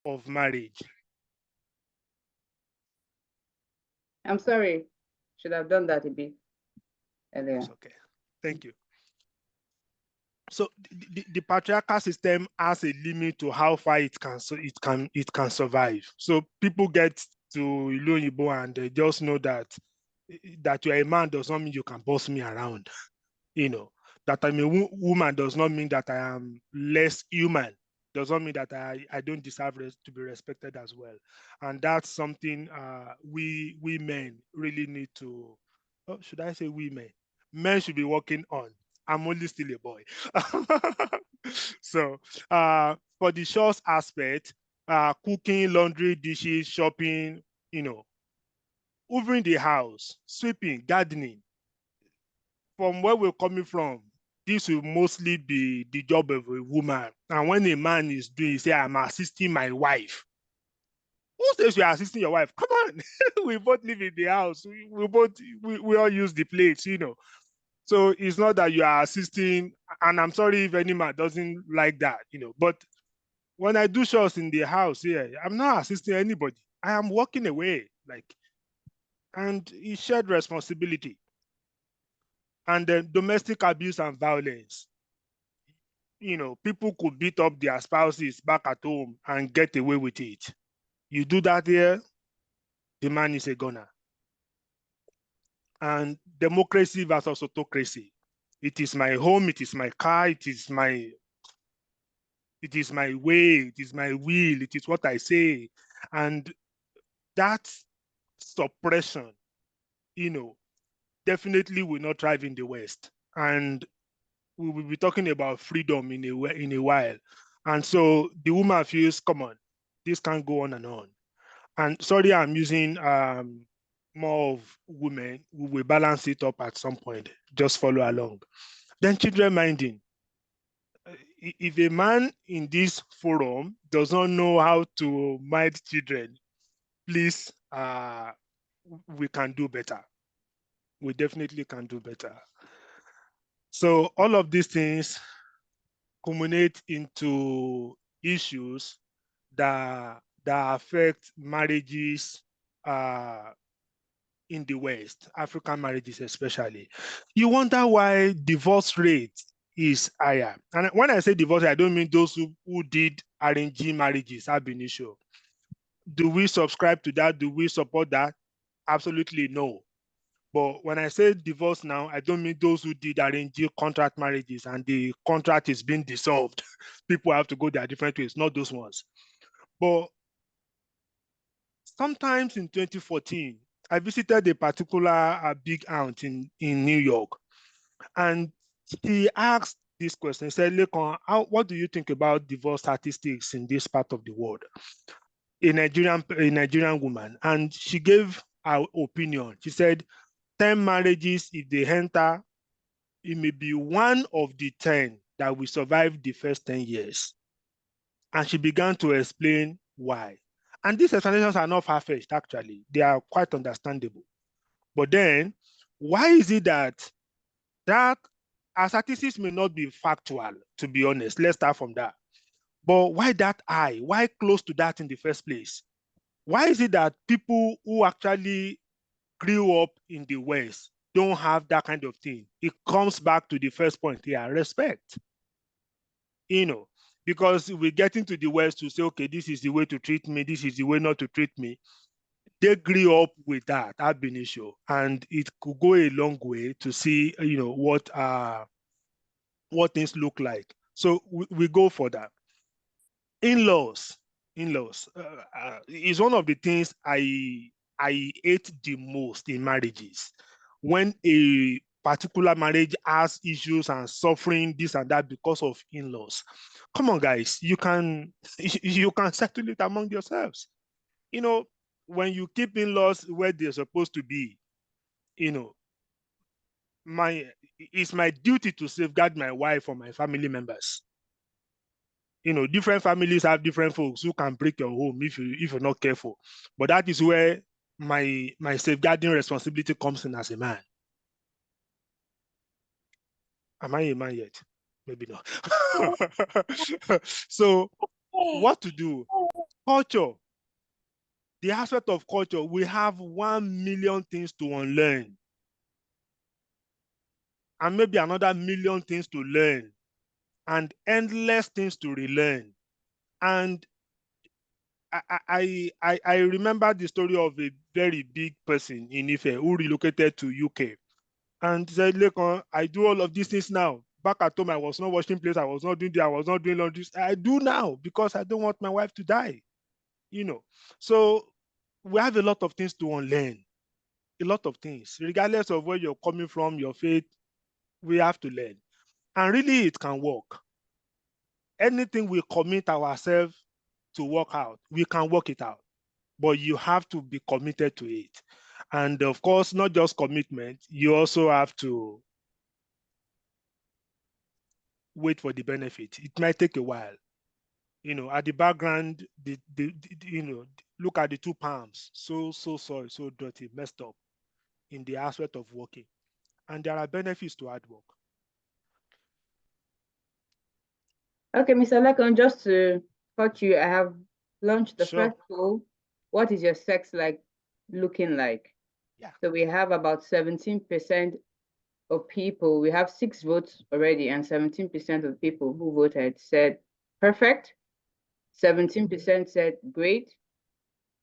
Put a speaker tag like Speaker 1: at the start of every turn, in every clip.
Speaker 1: of marriage.
Speaker 2: I'm sorry. Should have done that a bit earlier.
Speaker 1: It's okay. Thank you. So the patriarchal system has a limit to how far it can survive. So people get to Iloyibo and they just know that you're a man does not mean you can boss me around. That I'm a woman does not mean that I am less human. Does not mean that I don't deserve to be respected as well. And that's something we men really need to. Oh, should I say we men? Men should be working on. I'm only still a boy. So for the chores aspect, cooking, laundry, dishes, shopping, you know, hoovering the house, sweeping, gardening, from where we're coming from, this will mostly be the job of a woman. And when a man is doing, say, I'm assisting my wife. Who says you're assisting your wife? Come on. We both live in the house. We all use the plates. So it's not that you are assisting, and I'm sorry if any man doesn't like that. But when I do chores in the house here, I'm not assisting anybody. I am walking away. And it's shared responsibility. And then domestic abuse and violence. People could beat up their spouses back at home and get away with it. You do that here, the man is a goner. And democracy versus autocracy. It is my home, it is my car, it is my way, it is my will, it is what I say. And that suppression, you know, definitely will not thrive in the West. And we will be talking about freedom in a while. And so the woman feels, come on, this can't go on and on. And sorry, I'm using more of women. We will balance it up at some point. Just follow along. Then children minding. If a man in this forum does not know how to mind children, please, we can do better. We definitely can do better. So all of these things culminate into issues that affect marriages in the West, African marriages especially. You wonder why divorce rate is higher. And when I say divorce, I don't mean those who did arranged marriages ab initio. Do we subscribe to that? Do we support that? Absolutely no. But when I say divorce now, I don't mean those who did arrange contract marriages and the contract is being dissolved. People have to go their different ways, not those ones. But sometimes in 2014, I visited a particular big aunt in New York, and she asked this question. She said, Lekon, what do you think about divorce statistics in this part of the world? A Nigerian woman, and she gave her opinion. She said, 10 marriages, if they enter, it may be one of the 10 that will survive the first 10 years. And she began to explain why. And these explanations are not far-fetched, actually. They are quite understandable. But then, why is it that our statistics may not be factual, to be honest? Let's start from that. But why that high? Why close to that in the first place? Why is it that people who actually grew up in the West don't have that kind of thing? It comes back to the first point here, respect. You know, because we get into the West to say, okay, this is the way to treat me, this is the way not to treat me. They grew up with that ab initio, and it could go a long way to see, what things look like. So we go for that. In-laws, in-laws is one of the things I hate the most in marriages. When a particular marriage has issues and suffering this and that because of in-laws. Come on, guys, you can you can settle it among yourselves. You know, when you keep in-laws where they're supposed to be, you know, my it's my duty to safeguard my wife or my family members. Different families have different folks who can break your home if you're not careful. But that is where my safeguarding responsibility comes in as a man. Am I a man yet? Maybe not. So what to do? Culture, the aspect of culture, we have 1 million things to unlearn. And maybe another million things to learn. And endless things to relearn. And I remember the story of a very big person in Ife who relocated to UK and said, Lekon, I do all of these things now. Back at home, I was not washing plates, I was not doing that, I was not doing all this. I do now because I don't want my wife to die. So we have a lot of things to unlearn, a lot of things, regardless of where you're coming from, your faith, we have to learn. And really, it can work. Anything we commit ourselves to work out, we can work it out. But you have to be committed to it. And of course, not just commitment, you also have to wait for the benefit. It might take a while. At the background, look at the two palms, so sorry, so dirty, messed up in the aspect of working. And there are benefits to hard work.
Speaker 2: Okay, Mr. Lekon, just to cut you, I have launched the
Speaker 1: Sure.
Speaker 2: first poll. What is your sex like looking like?
Speaker 1: Yeah.
Speaker 2: So we have about 17% of people, we have 6 votes already, and 17% of people who voted said perfect, 17% said great,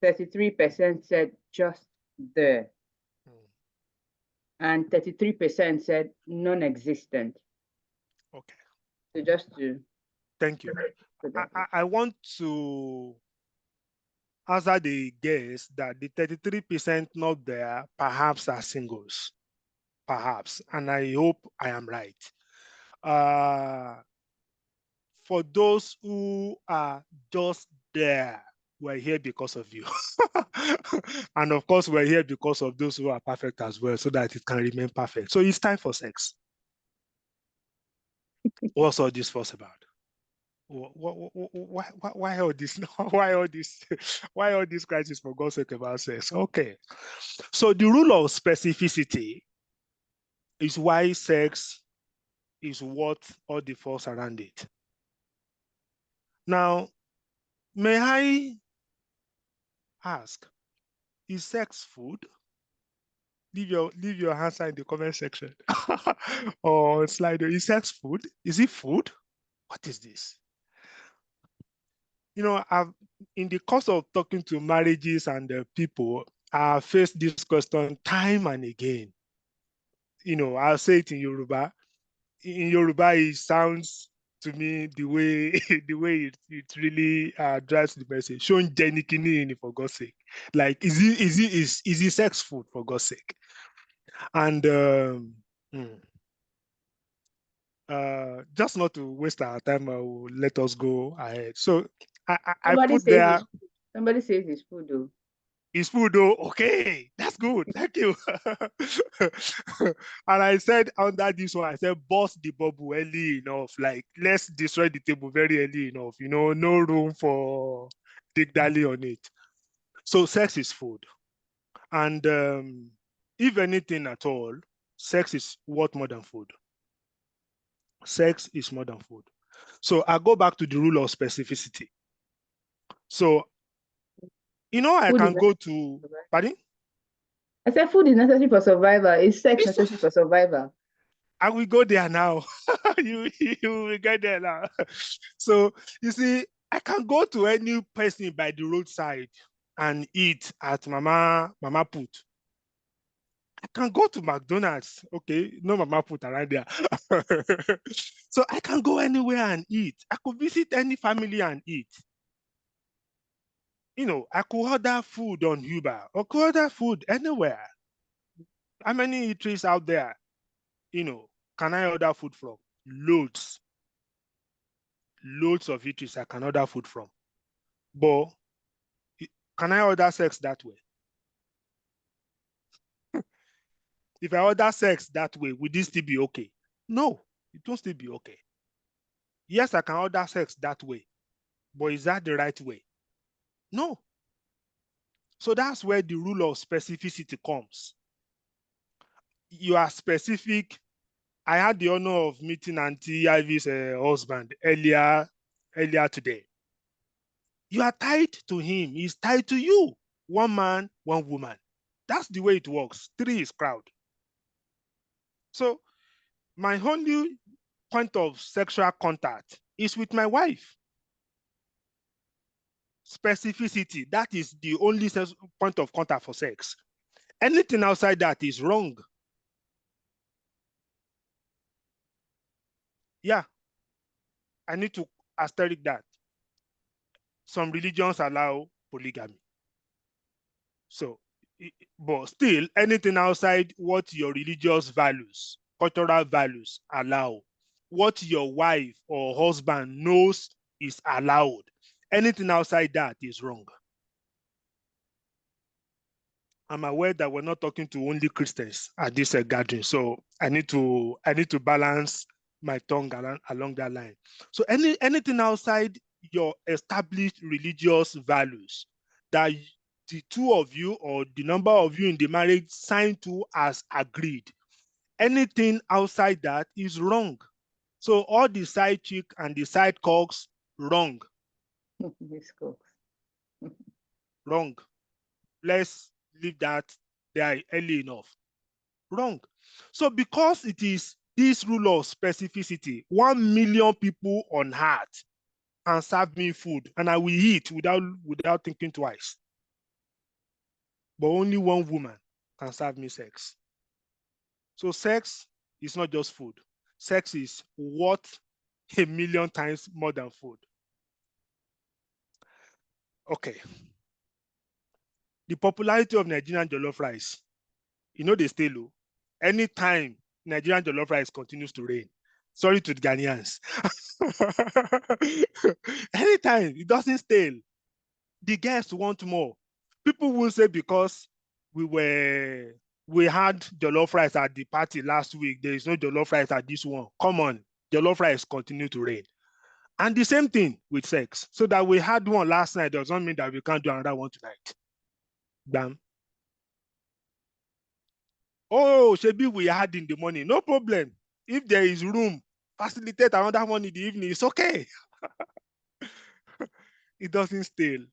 Speaker 2: 33% said just there, and 33% said non-existent.
Speaker 1: Okay.
Speaker 2: So just to...
Speaker 1: Thank you. I want to answer the guess that the 33% not there perhaps are singles. Perhaps. And I hope I am right. For those who are just there, we're here because of you. And of course, we're here because of those who are perfect as well, so that it can remain perfect. So it's time for sex. What's all this fuss about? Why all this? Why all this? Why all this crisis, for God's sake, about sex? Okay. So the rule of specificity is why sex is worth all the fuss around it. Now, may I ask, is sex food? Leave your answer in the comment section. Or Slido. Is sex food? Is it food? What is this? I've in the course of talking to marriages and people, I faced this question time and again. I'll say it in Yoruba. In Yoruba, it sounds to me the way it really drives the message. Showing Jenikini for God's sake. Like, is it sex food for God's sake? And just not to waste our time, I will let us go ahead. So I put there.
Speaker 2: Somebody says it's food though.
Speaker 1: It's food though. Okay, that's good. Thank you. And I said under this one, I said bust the bubble early enough. Like, let's destroy the table very early enough. No room for dig dally on it. So sex is food. And if anything at all, sex is worth more than food. Sex is more than food. So I go back to the rule of specificity. So, I can go to, pardon?
Speaker 2: I said food is necessary for survival. Is sex necessary for survival?
Speaker 1: I will go there now. you will get there now. So, you see, I can go to any person by the roadside and eat at Mama Put. I can go to McDonald's. Okay, no Mama Put around there. So I can go anywhere and eat. I could visit any family and eat. I could order food on Uber or could order food anywhere. How many eateries out there, can I order food from? Loads. Loads of eateries I can order food from. But can I order sex that way? If I order sex that way, would this still be okay? No, it won't still be okay. Yes, I can order sex that way, but is that the right way? No. So that's where the rule of specificity comes. You are specific. I had the honor of meeting Auntie Ivy's husband earlier today. You are tied to him. He's tied to you. One man, one woman. That's the way it works. 3 is crowd. So my only point of sexual contact is with my wife. Specificity, that is the only point of contact for sex. Anything outside that is wrong. Yeah, I need to asterisk that. Some religions allow polygamy. So, but still, anything outside what your religious values, cultural values allow, what your wife or husband knows is allowed. Anything outside that is wrong. I'm aware that we're not talking to only Christians at this gathering, so I need to balance my tongue along that line. So anything outside your established religious values that the two of you or the number of you in the marriage signed to as agreed, anything outside that is wrong. So all the side chick and the side cocks, wrong. Wrong. Let's leave that there early enough. Wrong. So because it is this rule of specificity, 1 million people on earth can serve me food and I will eat without thinking twice. But only one woman can serve me sex. So sex is not just food. Sex is worth 1 million times more than food. Okay. The popularity of Nigerian jollof rice, they stay low. Anytime Nigerian jollof rice continues to reign, sorry to the Ghanaians. Anytime it doesn't stale, the guests want more. People will say because we had jollof rice at the party last week, there is no jollof rice at this one. Come on, jollof rice continue to reign. And the same thing with sex. So that we had one last night does not mean that we can't do another one tonight. Bam. Oh, Shebi, we had in the morning. No problem. If there is room, facilitate another one in the evening. It's okay. It doesn't stale.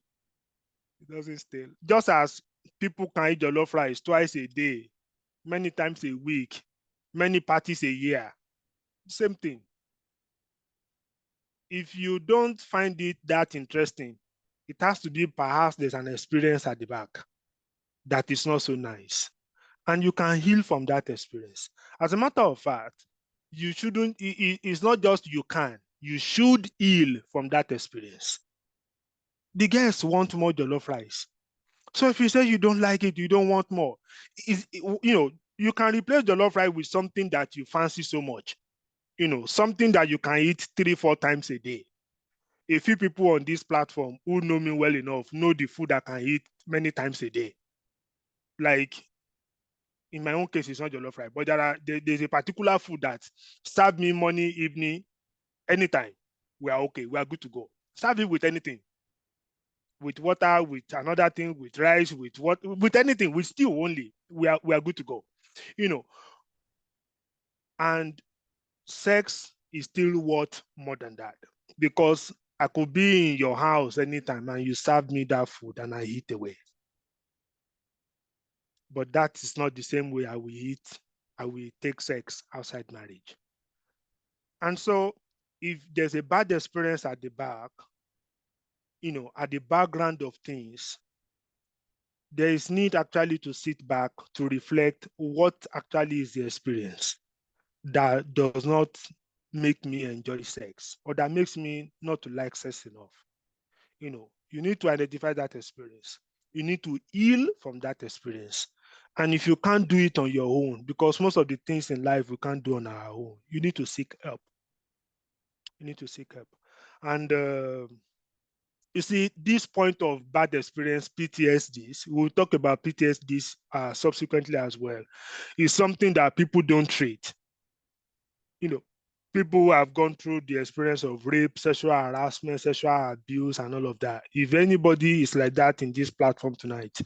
Speaker 1: It doesn't stale. Just as people can eat jollof rice twice a day, many times a week, many parties a year. Same thing. If you don't find it that interesting, it has to be perhaps there's an experience at the back that is not so nice. And you can heal from that experience. As a matter of fact, you shouldn't, it's not just you can, you should heal from that experience. The guests want more jollof rice. So if you say you don't like it, you don't want more, you can replace jollof rice with something that you fancy so much. Something that you can eat 3-4 times a day. A few people on this platform who know me well enough know the food I can eat many times a day. Like, in my own case, it's not jollof rice, but there's a particular food that serve me morning, evening, anytime. We are okay. We are good to go. Serve it with anything. With water, with another thing, with rice, with anything, with stew only. We are good to go. And sex is still worth more than that, because I could be in your house anytime and you serve me that food and I eat away. But that is not the same way I will take sex outside marriage. And so if there's a bad experience at the back, at the background of things, there is need actually to sit back to reflect what actually is the experience that does not make me enjoy sex, or that makes me not to like sex enough. You need to identify that experience. You need to heal from that experience. And if you can't do it on your own, because most of the things in life we can't do on our own, you need to seek help. You need to seek help. And you see, this point of bad experience, PTSDs, we'll talk about PTSDs subsequently as well, is something that people don't treat. People who have gone through the experience of rape, sexual harassment, sexual abuse, and all of that. If anybody is like that in this platform tonight,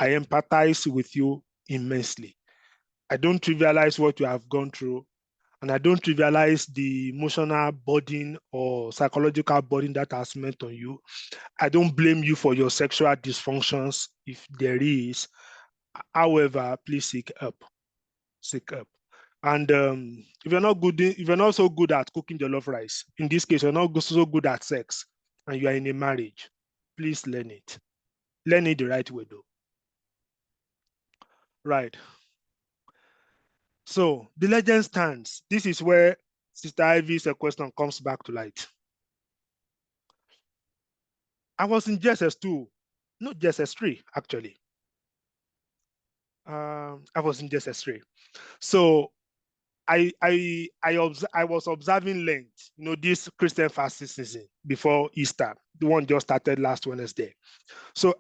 Speaker 1: I empathize with you immensely. I don't trivialize what you have gone through, And I don't trivialize the emotional burden or psychological burden that has meant on you. I don't blame you for your sexual dysfunctions if there is. However, please seek help. Seek help. And if you're not so good at cooking jollof rice, in this case, you're not so good at sex, and you are in a marriage, please learn it. Learn it the right way, though. Right. So the legend stands. This is where Sister Ivy's question comes back to light. I was in JSS2, not JSS3, actually. I was in JSS3. So I was observing Lent, this Christian fasting season before Easter. The one just started last Wednesday. So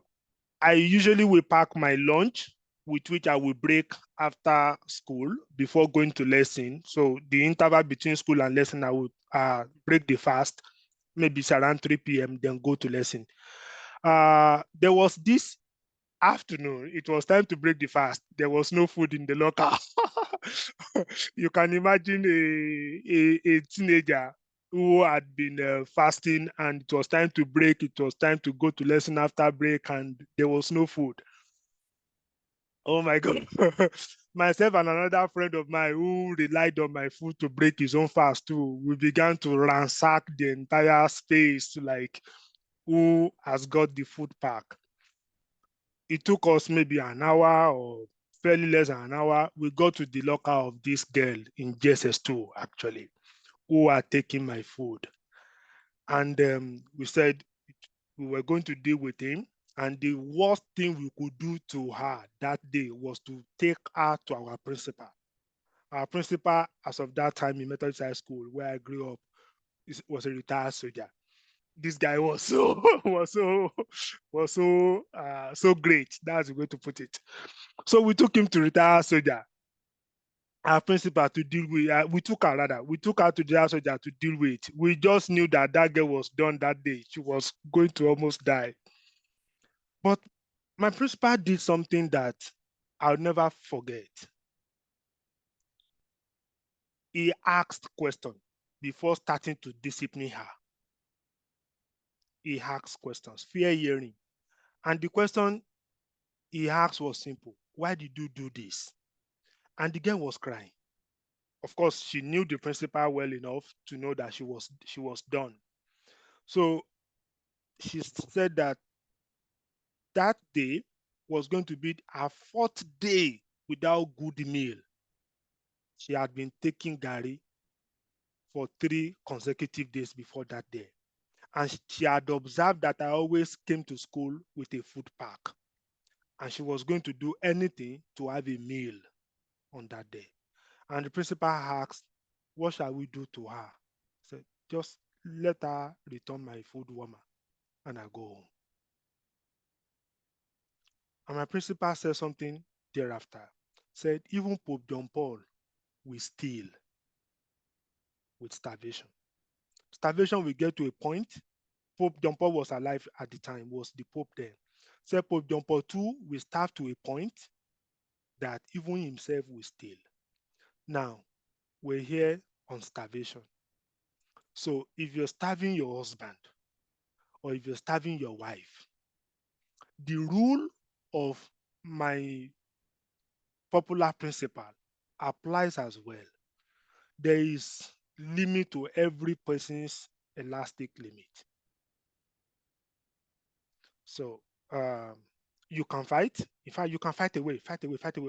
Speaker 1: I usually will pack my lunch, with which I will break after school before going to lesson. So the interval between school and lesson, I would break the fast, maybe it's around 3 p.m., then go to lesson. There was this afternoon, it was time to break the fast. There was no food in the locker. You can imagine a teenager who had been fasting, and it was time to break. It was time to go to lesson after break, and there was no food. Oh my God. Myself and another friend of mine who relied on my food to break his own fast too, we began to ransack the entire space to like, who has got the food pack. It took us maybe an hour or fairly less than an hour. We got to the locker of this girl in JSS2, actually, who are taking my food. And we said we were going to deal with him. And the worst thing we could do to her that day was to take her to our principal. Our principal, as of that time in Methodist High School, where I grew up, was a retired soldier. This guy was so so great. That's the way to put it. So we took him to retired soldier. Our principal to deal with. We took her to retired soldier to deal with. We just knew that girl was done that day. She was going to almost die. But my principal did something that I'll never forget. He asked questions before starting to discipline her. He asked questions, fair hearing. And the question he asked was simple. Why did you do this? And the girl was crying. Of course, she knew the principal well enough to know that she was done. So she said that day was going to be her 4th day without good meal. She had been taking garri for 3 consecutive days before that day. And she had observed that I always came to school with a food pack. And she was going to do anything to have a meal on that day. And the principal asked, what shall we do to her? I said, just let her return my food warmer and I go home. And my principal said something thereafter. Said, even Pope John Paul will steal with starvation. Starvation will get to a point. Pope John Paul was alive at the time, was the Pope then. Said Pope John Paul II will starve to a point that even himself will steal. Now, we're here on starvation. So if you're starving your husband or if you're starving your wife, the rule of my popular principle applies as well. There is limit to every person's elastic limit. So you can fight. In fact, you can fight away,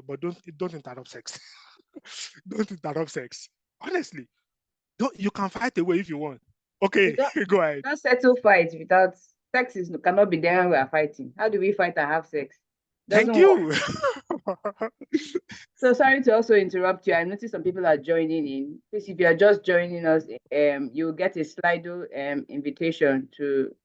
Speaker 1: but don't interrupt sex. Don't interrupt sex. Honestly, you can fight away if you want. Okay, go ahead.
Speaker 2: Don't settle fights without sex cannot be there when we are fighting. How do we fight and have sex?
Speaker 1: Thank you.
Speaker 2: So sorry to also interrupt you. I noticed some people are joining in. Please, if you are just joining us, you'll get a Slido invitation to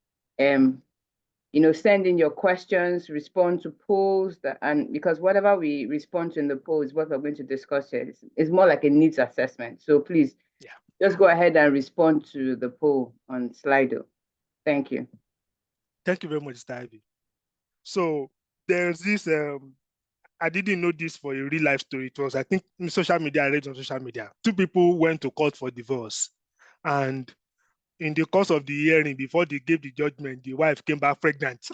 Speaker 2: send in your questions, respond to polls, and because whatever we respond to in the poll is what we're going to discuss here. It's more like a needs assessment. So please, just go ahead and respond to the poll on Slido. Thank you.
Speaker 1: Thank you very much, Ivy. So there's this I didn't know this for a real life story. It was, I think, in social media, I read on social media. Two people went to court for divorce. And in the course of the hearing, before they gave the judgment, the wife came back pregnant.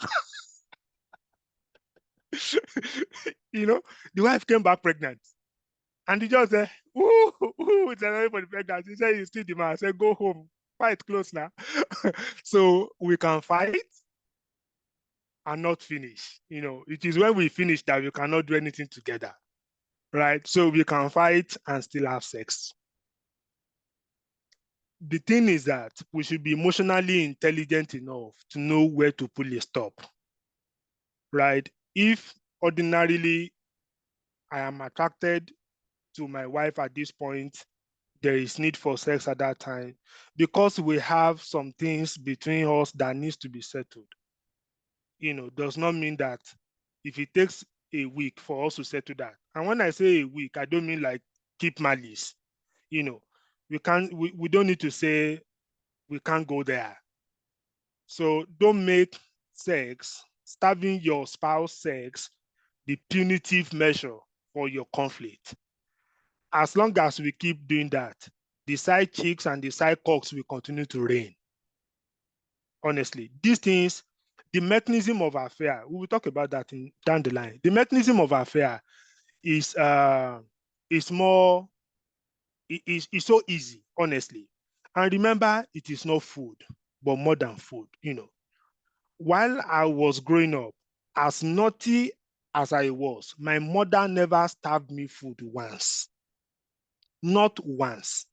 Speaker 1: The wife came back pregnant. And the judge said, ooh, it's another for the pregnancy. He said, you still the man. I said, go home. Fight close now. So we can fight and not finish. It is when we finish that we cannot do anything together. Right? So we can fight and still have sex. The thing is that we should be emotionally intelligent enough to know where to pull a stop. Right? If ordinarily I am attracted to my wife at this point, there is need for sex at that time, because we have some things between us that needs to be settled. Does not mean that if it takes a week for us to settle that. And when I say a week, I don't mean like keep malice. We don't need to say we can't go there. So don't make sex, starving your spouse sex, the punitive measure for your conflict. As long as we keep doing that, the side chicks and the side cocks will continue to reign. Honestly, these things, the mechanism of affair, we will talk about that down the line. The mechanism of affair is so easy, honestly. And remember, it is not food, but more than food. While I was growing up, as naughty as I was, my mother never starved me food once. Not once.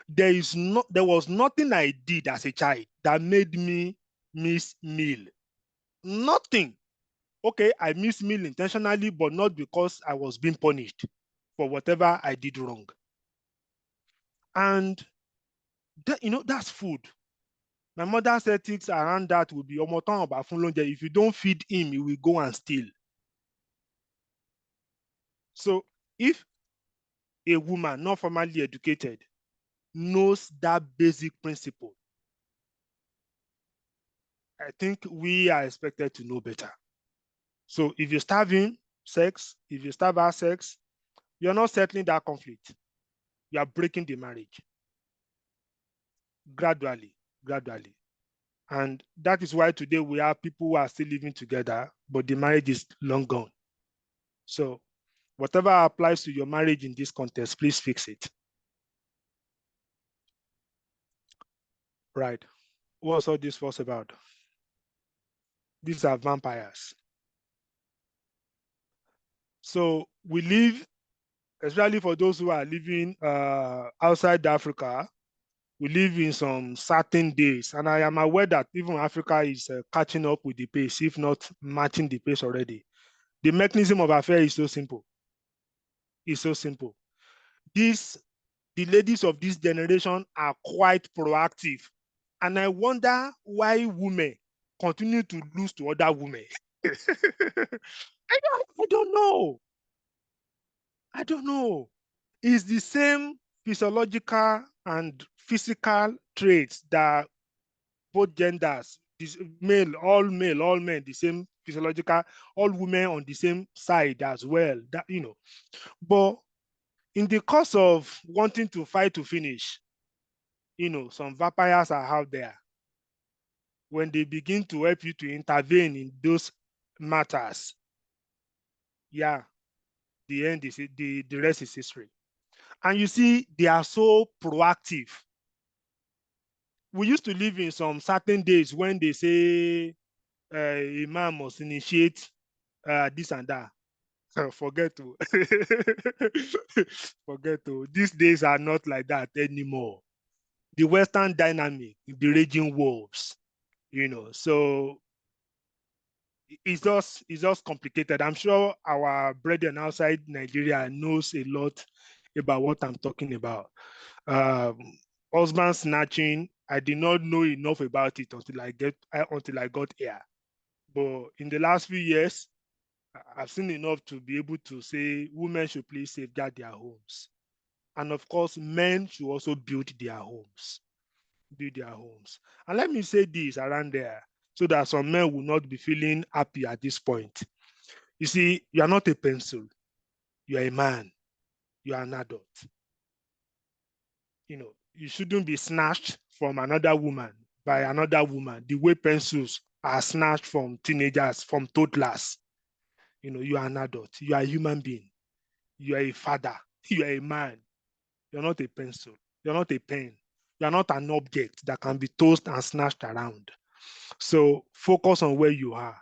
Speaker 1: There was nothing I did as a child that made me miss meal. Nothing. Okay, I missed meal intentionally, but not because I was being punished for whatever I did wrong. And that's food. My mother's ethics around that will be, if you don't feed him, he will go and steal. So if a woman not formally educated knows that basic principle, I think we are expected to know better. So if you starve him sex, if you starve her sex, you're not settling that conflict. You are breaking the marriage gradually. And that is why today we have people who are still living together, but the marriage is long gone. So whatever applies to your marriage in this context, please fix it. Right. What's all this fuss about? These are vampires. So we live, especially for those who are living outside Africa, we live in some certain days. And I am aware that even Africa is catching up with the pace, if not matching the pace already. The mechanism of affair is so simple. It's so simple. The ladies of this generation are quite proactive. And I wonder why women continue to lose to other women. I don't know. I don't know. It's the same physiological and physical traits that both genders, all men, the same physiological, all women on the same side as well. But in the course of wanting to fight to finish, some vampires are out there. When they begin to help you to intervene in those matters, yeah, the end is the rest is history. And you see, they are so proactive. We used to live in some certain days when they say a man must initiate this and that. Forget to. Forget to. These days are not like that anymore. The Western dynamic, the raging wolves, so it's just complicated. I'm sure our brethren outside Nigeria knows a lot about what I'm talking about. Husband snatching, I did not know enough about it until I got here. But in the last few years, I've seen enough to be able to say women should please safeguard their homes. And of course, men should also build their homes. And let me say this around there, so that some men will not be feeling happy at this point. You see, you are not a pencil. You are a man. You are an adult. You know, you shouldn't be snatched from another woman by another woman the way pencils are snatched from teenagers, from toddlers. You know, you are an adult. You are a human being. You are a father. You are a man. You're not a pencil. You're not a pen. You're not an object that can be tossed and snatched around. So focus on where you are.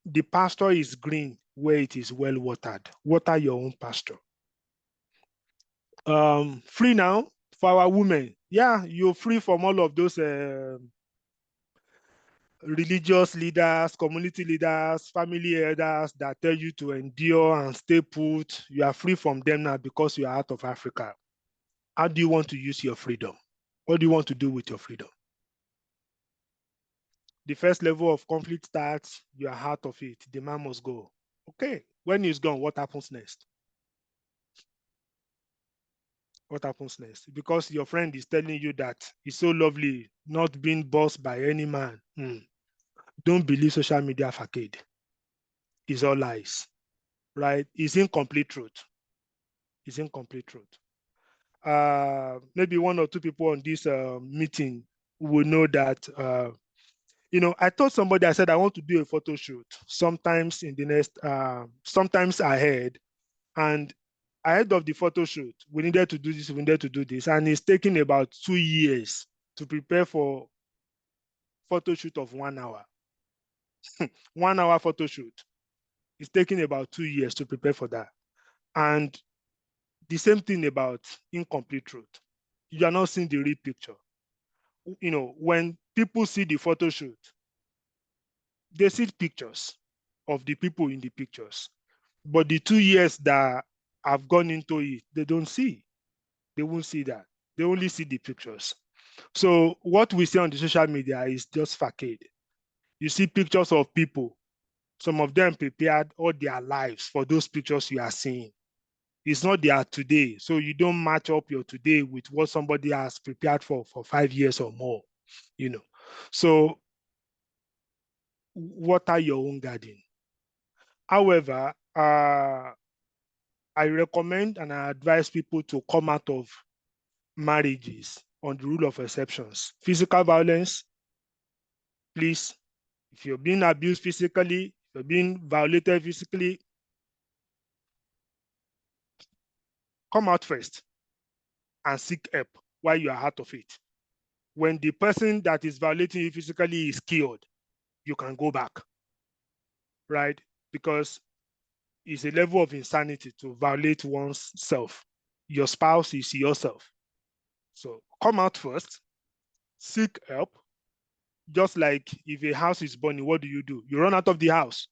Speaker 1: The pasture is green where it is well watered. Water your own pasture. Free now for our women. Yeah, you're free from all of those religious leaders, community leaders, family elders that tell you to endure and stay put. You are free from them now because you are out of Africa. How do you want to use your freedom? What do you want to do with your freedom? The first level of conflict starts, you are out of it. The man must go. Okay, when he's gone, what happens next? What happens next? Because your friend is telling you that it's so lovely not being bossed by any man. Don't believe social media facade. It's all lies, right? It's incomplete truth. It's incomplete truth. Maybe one or two people on this meeting will know that I told somebody, I said, I want to do a photo shoot sometimes in the next, sometimes ahead. And ahead of the photo shoot, we needed to do this, we needed to do this. And it's taking about 2 years to prepare for photo shoot of 1 hour. 1 hour photo shoot. It's taking about 2 years to prepare for that. And the same thing about incomplete truth. You are not seeing the real picture. When people see the photo shoot, they see pictures of the people in the pictures. But the 2 years that have gone into it, they don't see. They won't see that. They only see the pictures. So what we see on the social media is just facade. You see pictures of people. Some of them prepared all their lives for those pictures you are seeing. It's not their today. So you don't match up your today with what somebody has prepared for 5 years or more. So water your own garden. However, I recommend and I advise people to come out of marriages on the rule of exceptions. Physical violence, please, if you're being abused physically, if you're being violated physically, come out first and seek help while you are out of it. When the person that is violating you physically is killed, you can go back, right? Because it's a level of insanity to violate one's self. Your spouse is yourself. So come out first, seek help. Just like if a house is burning, what do? You run out of the house.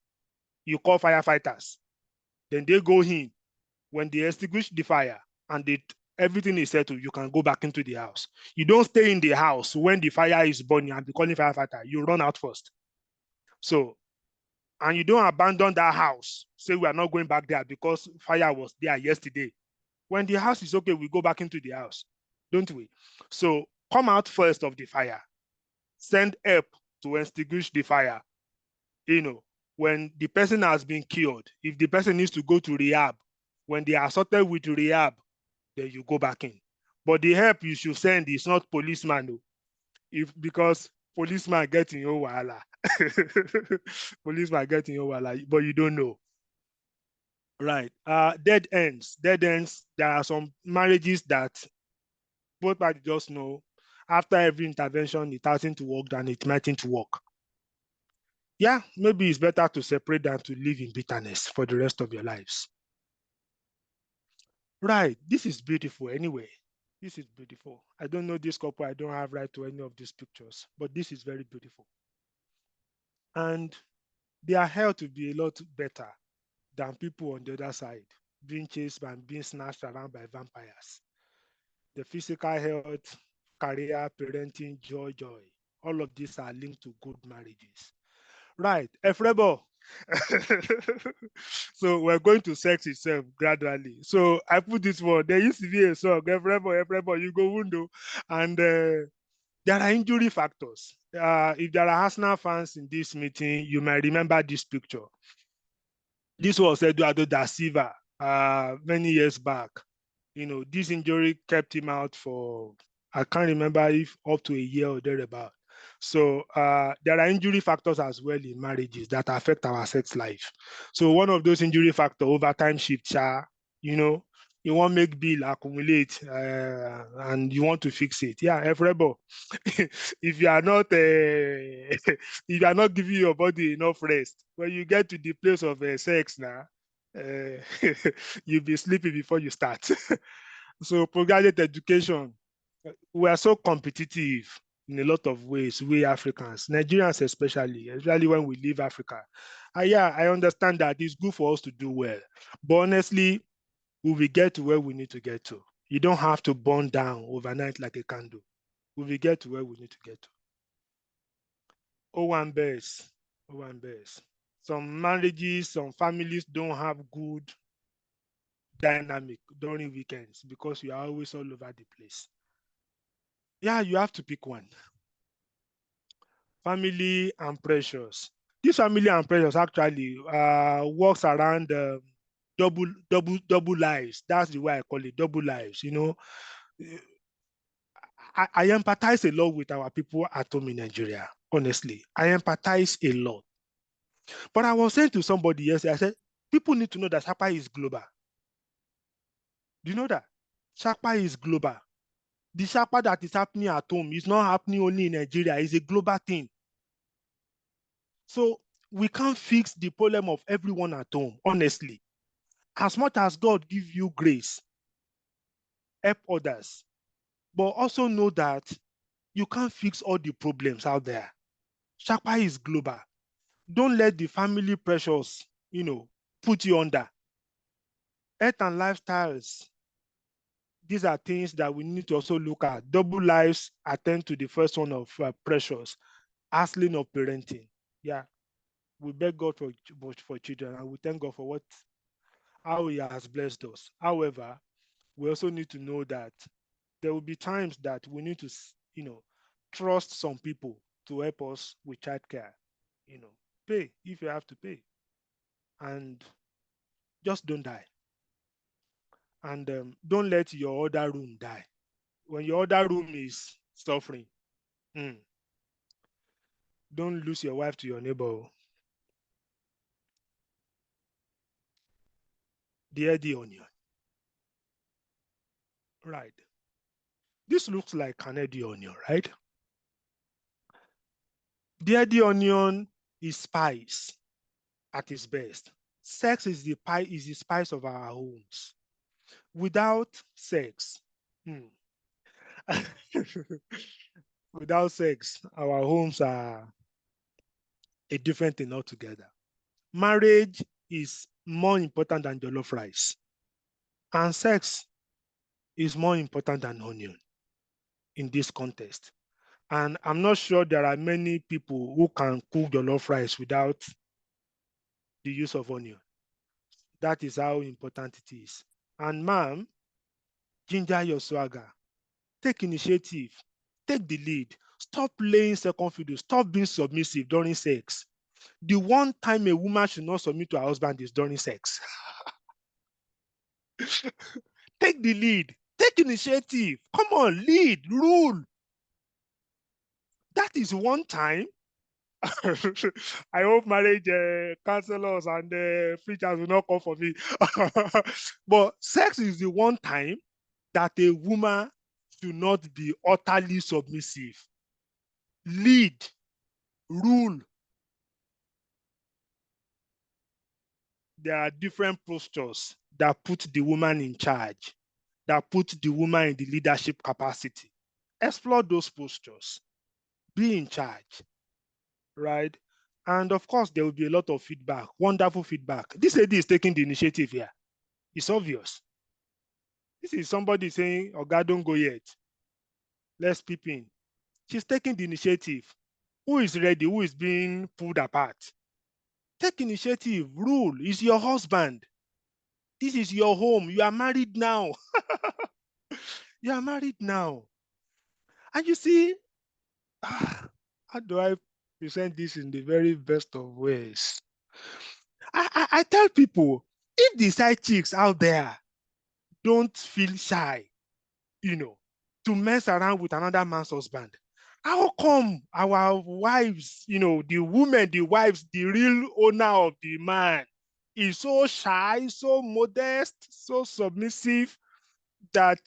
Speaker 1: You call firefighters. Then they go in. When they extinguish the fire and everything is settled, you can go back into the house. You don't stay in the house when the fire is burning and be calling firefighter. You run out first. So, and you don't abandon that house. Say we are not going back there because fire was there yesterday. When the house is okay, we go back into the house, don't we? So come out first of the fire. Send help to extinguish the fire. When the person has been killed, if the person needs to go to rehab, when they are sorted with rehab, then you go back in. But the help you should send is not policeman, because policeman getting your wahala. Policeman getting your wahala, but you don't know. Right. Dead ends. Dead ends. There are some marriages that both parties just know after every intervention it hasn't to work and it mightn't work. Yeah, maybe it's better to separate than to live in bitterness for the rest of your lives. Right. This is beautiful anyway. This is beautiful. I don't know this couple. I don't have right to any of these pictures, but this is very beautiful. And they are held to be a lot better than people on the other side, being chased and being snatched around by vampires. The physical health, career, parenting, joy. All of these are linked to good marriages. Right. Efrebo. So we're going to sex itself gradually. So I put this one. There used to be a song, Efrebo, you go window. And there are injury factors. If there are Arsenal fans in this meeting, you might remember this picture. This was Eduardo da Silva many years back. This injury kept him out for, I can't remember if up to a year or thereabout. So there are injury factors as well in marriages that affect our sex life. So one of those injury factors, overtime shift, you want make bill accumulate and you want to fix it. Yeah, everybody. if you are not if you are not giving your body enough rest, when you get to the place of sex now, you'll be sleeping before you start. So postgraduate education, we are so competitive in a lot of ways, we Africans, Nigerians especially when we leave Africa. Yeah, I understand that it's good for us to do well. But honestly, we will get to where we need to get to. You don't have to burn down overnight like a candle. We will get to where we need to get to. O1 bears. O1 bears. Some marriages, some families don't have good dynamic during weekends because you are always all over the place. Yeah, you have to pick one. Family and pressures. This family and pressures actually works around double lives. That's the way I call it, double lives. I empathize a lot with our people at home in Nigeria. Honestly, I empathize a lot. But I was saying to somebody yesterday, I said, people need to know that Shakpa is global. Do you know that? Shakpa is global. The Shakpa that is happening at home is not happening only in Nigeria. It's a global thing. So we can't fix the problem of everyone at home, honestly. As much as God gives you grace, help others. But also know that you can't fix all the problems out there. Shakpa is global. Don't let the family pressures, put you under. Health and lifestyles, these are things that we need to also look at. Double lives attend to the first one of pressures, hustling of parenting. Yeah, we beg God for children and we thank God for how He has blessed us. However, we also need to know that there will be times that we need to, trust some people to help us with childcare. Pay if you have to pay, and just don't die. And don't let your other room die. When your other room is suffering, don't lose your wife to your neighbor. The onion. Right. This looks like Canadian onion, right? The onion is spice at its best. Sex is the spice of our homes. Without sex, without sex, our homes are a different thing altogether. Marriage is more important than jollof rice, and sex is more important than onion in this context. And I'm not sure there are many people who can cook jollof rice without the use of onion. That is how important it is. And ma'am, ginger your swagger. Take initiative. Take the lead. Stop playing second fiddle. Stop being submissive during sex. The one time a woman should not submit to her husband is during sex. Take the lead. Take initiative. Come on, lead, rule. That is one time. I hope marriage counselors and preachers will not come for me. But sex is the one time that a woman should not be utterly submissive. Lead, rule. There are different postures that put the woman in charge, that put the woman in the leadership capacity. Explore those postures. Be in charge, right? And of course, there will be a lot of feedback, wonderful feedback. This lady is taking the initiative here. It's obvious. This is somebody saying, oh God, don't go yet. Let's peep in. She's taking the initiative. Who is ready? Who is being pulled apart? Take initiative. Rule. Is your husband. This is your home. You are married now. You are married now. And you see, how do I present this in the very best of ways? I tell people, if the side chicks out there don't feel shy, to mess around with another man's husband, how come our wives, the women, the wives, the real owner of the man is so shy, so modest, so submissive that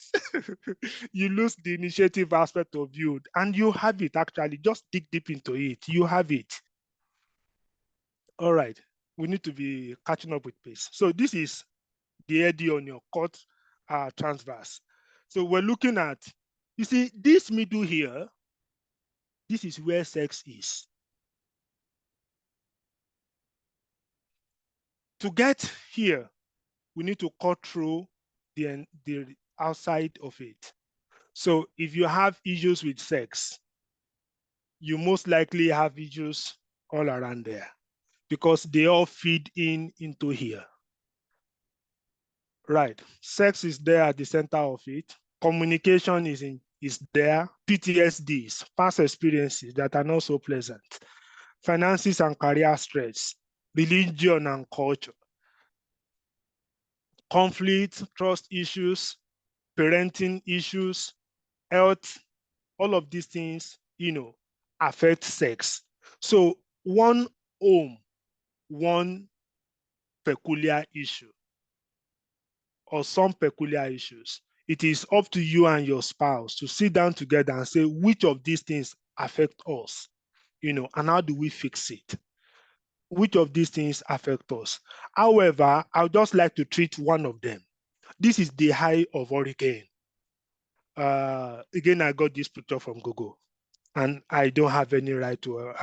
Speaker 1: you lose the initiative aspect of you, and you have it actually. Just dig deep into it. You have it. All right. We need to be catching up with pace. So this is the AD on your court transverse. So we're looking at, you see, this middle here, this is where sex is. To get here, we need to cut through the outside of it. So if you have issues with sex, you most likely have issues all around there because they all feed into here. Right. Sex is there at the center of it. Communication is there. PTSDs, past experiences that are not so pleasant. Finances and career stress, religion and culture, conflict, trust issues, parenting issues, health, all of these things, affect sex. So one home, one peculiar issue, or some peculiar issues. It is up to you and your spouse to sit down together and say which of these things affect us, and how do we fix it? Which of these things affect us? However, I would just like to treat one of them. This is the eye of hurricane. Again, I got this picture from Google, and I don't have any right to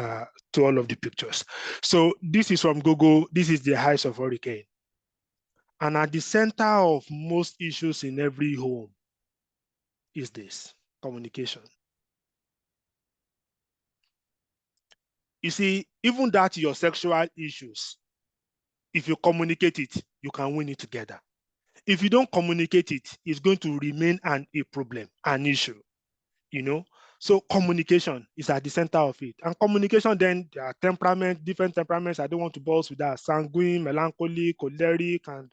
Speaker 1: all of the pictures. So this is from Google. This is the eyes of hurricane. And at the center of most issues in every home is this: communication. You see, even that your sexual issues, if you communicate it, you can win it together. If you don't communicate it, it's going to remain a problem, an issue, So communication is at the center of it. And communication, then there are different temperaments. I don't want to boast with that. Sanguine, melancholy, choleric, and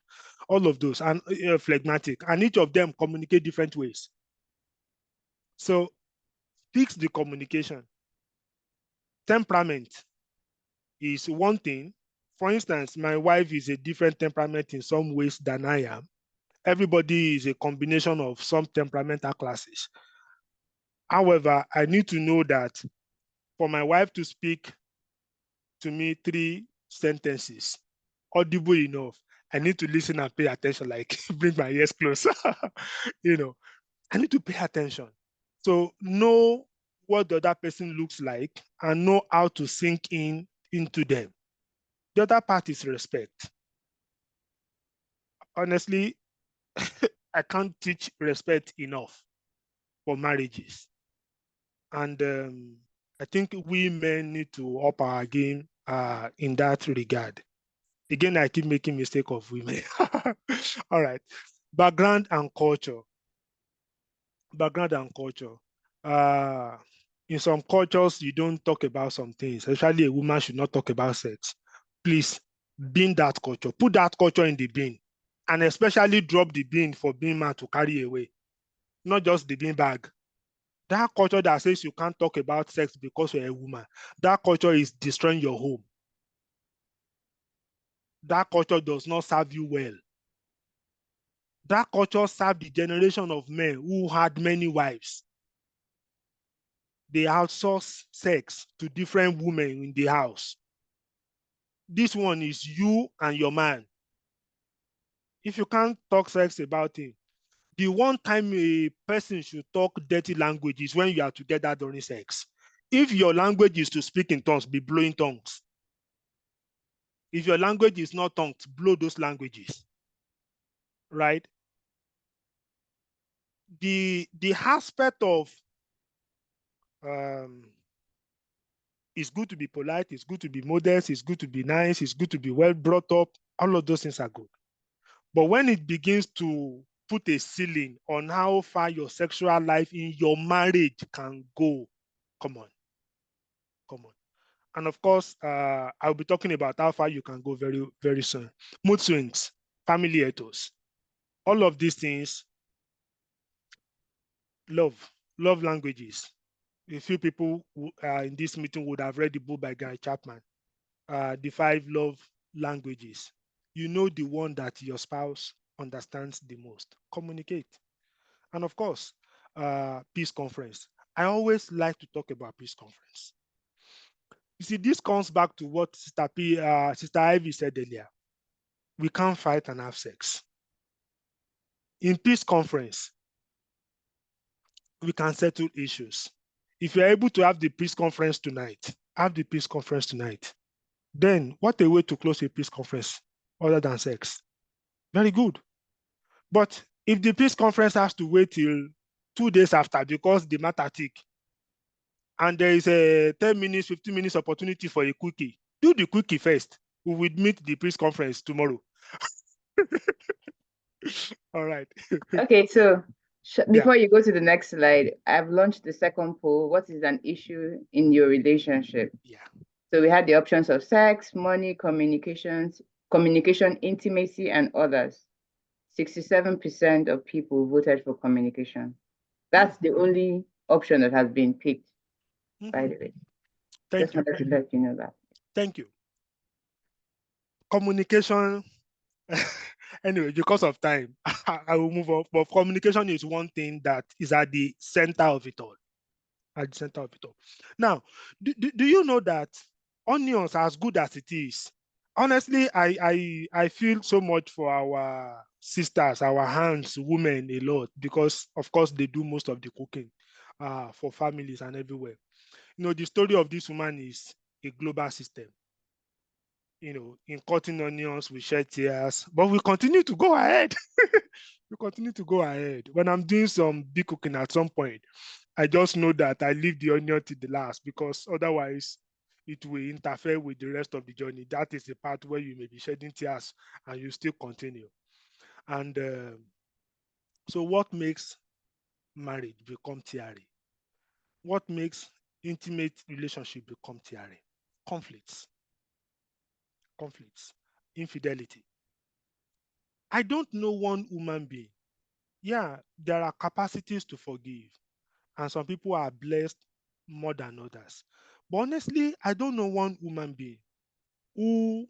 Speaker 1: all of those, and phlegmatic. And each of them communicate different ways. So fix the communication. Temperament is one thing. For instance, my wife is a different temperament in some ways than I am. Everybody is a combination of some temperamental classes. However, I need to know that for my wife to speak to me 3 sentences, audible enough, I need to listen and pay attention, like bring my ears closer. I need to pay attention. So know what the other person looks like and know how to sink into them. The other part is respect. Honestly, I can't teach respect enough for marriages. And I think we men need to up our game in that regard. Again, I keep making mistake of women. All right. Background and culture. Background and culture. In some cultures, you don't talk about some things. Especially a woman should not talk about sex. Please, bin that culture. Put that culture in the bin. And especially drop the bin for being man to carry away. Not just the bin bag. That culture that says you can't talk about sex because you're a woman, that culture is destroying your home. That culture does not serve you well. That culture served the generation of men who had many wives. They outsource sex to different women in the house. This one is you and your man. If you can't talk sex about it, the one time a person should talk dirty language is when you are together during sex. If your language is to speak in tongues, be blowing tongues. If your language is not tongues, blow those languages, right? The aspect of it's good to be polite, it's good to be modest, it's good to be nice, it's good to be well brought up. All of those things are good. But when it begins to put a ceiling on how far your sexual life in your marriage can go, come on. And of course, I'll be talking about how far you can go very, very soon. Mood swings, family ethos, all of these things, love languages. A few people in this meeting would have read the book by Gary Chapman, The Five Love Languages. You know the one that your spouse understands the most. Communicate. And of course, peace conference. I always like to talk about peace conference. You see, this comes back to what Sister Ivy said earlier. We can't fight and have sex. In peace conference, we can settle issues. If you're able to have the peace conference tonight, have the peace conference tonight. Then what a way to close a peace conference other than sex. Very good. But if the peace conference has to wait till 2 days after because the matter tick, and there is a 10 minutes, 15 minutes opportunity for a quickie, do the quickie first. We will meet the peace conference tomorrow. All right.
Speaker 2: Okay, so
Speaker 1: Yeah.
Speaker 2: before you go to the next slide, I've launched the second poll. What is an issue in your relationship?
Speaker 1: Yeah.
Speaker 2: So we had the options of sex, money, communication, intimacy, and others. 67% of people voted for communication. That's the only option that has been picked, by the way.
Speaker 1: Thank
Speaker 2: Just
Speaker 1: you.
Speaker 2: wanted to let you know that.
Speaker 1: Thank you. Communication, anyway, because of time, I will move on. But communication is one thing that is at the center of it all. At the center of it all. Now, do you know that onions, as good as it is, honestly, I feel so much for our sisters, our hands, women a lot, because of course they do most of the cooking for families and everywhere. You know, the story of this woman is a global system. You know, in cutting onions, we shed tears, but we continue to go ahead. We continue to go ahead. When I'm doing some big cooking at some point, I just know that I leave the onion to the last because otherwise it will interfere with the rest of the journey. That is the part where you may be shedding tears and you still continue. And so, what makes marriage become teary? What makes intimate relationship become teary? Conflicts, conflicts, infidelity. I don't know one human being. Yeah, there are capacities to forgive, and some people are blessed more than others. But honestly, I don't know one human being who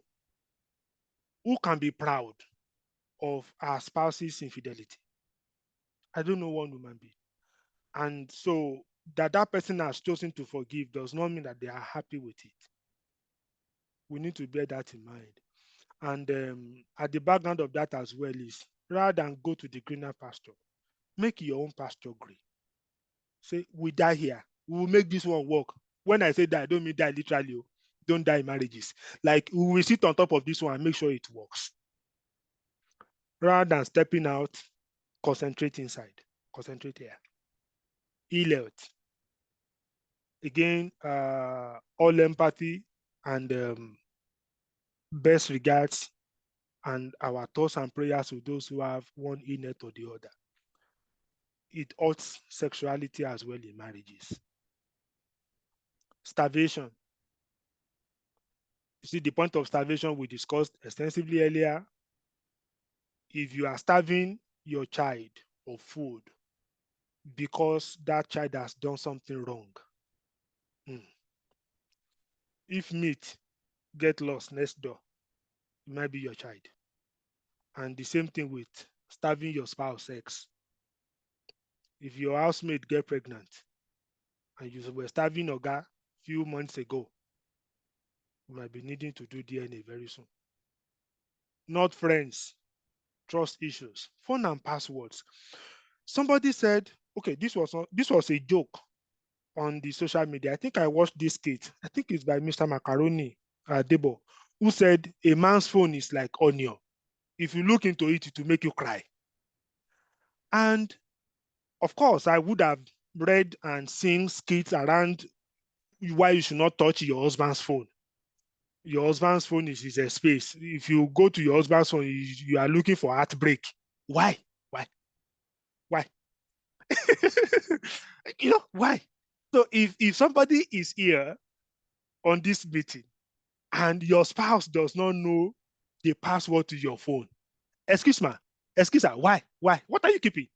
Speaker 1: who can be proud of our spouse's infidelity. I don't know one human being. And so that person has chosen to forgive does not mean that they are happy with it. We need to bear that in mind. And at the background of that as well is rather than go to the greener pasture, make your own pasture green. Say, we die here. We will make this one work. When I say die, I don't mean die literally. Don't die in marriages. Like, we will sit on top of this one and make sure it works. Rather than stepping out, concentrate inside. Concentrate here. Ill health. Again, all empathy and best regards and our thoughts and prayers to those who have one illness or the other. It hurts sexuality as well in marriages. Starvation. You see, the point of starvation we discussed extensively earlier. If you are starving your child of food because that child has done something wrong, if meat get lost next door, it might be your child. And the same thing with starving your spouse sex. If your housemate get pregnant and you were starving Oga few months ago, you might be needing to do DNA very soon. Not friends, trust issues, phone and passwords. Somebody said, okay, this was a joke on the social media. I think I watched this skit. I think it's by Mr. Macaroni Debo, who said a man's phone is like onion. If you look into it, it will make you cry. And of course, I would have read and seen skits around why you should not touch your husband's phone. Your husband's phone is a space. If you go to your husband's phone, you are looking for heartbreak. Why? Why? Why? You know, why? So if somebody is here on this meeting and your spouse does not know the password to your phone. Excuse me, why? What are you keeping?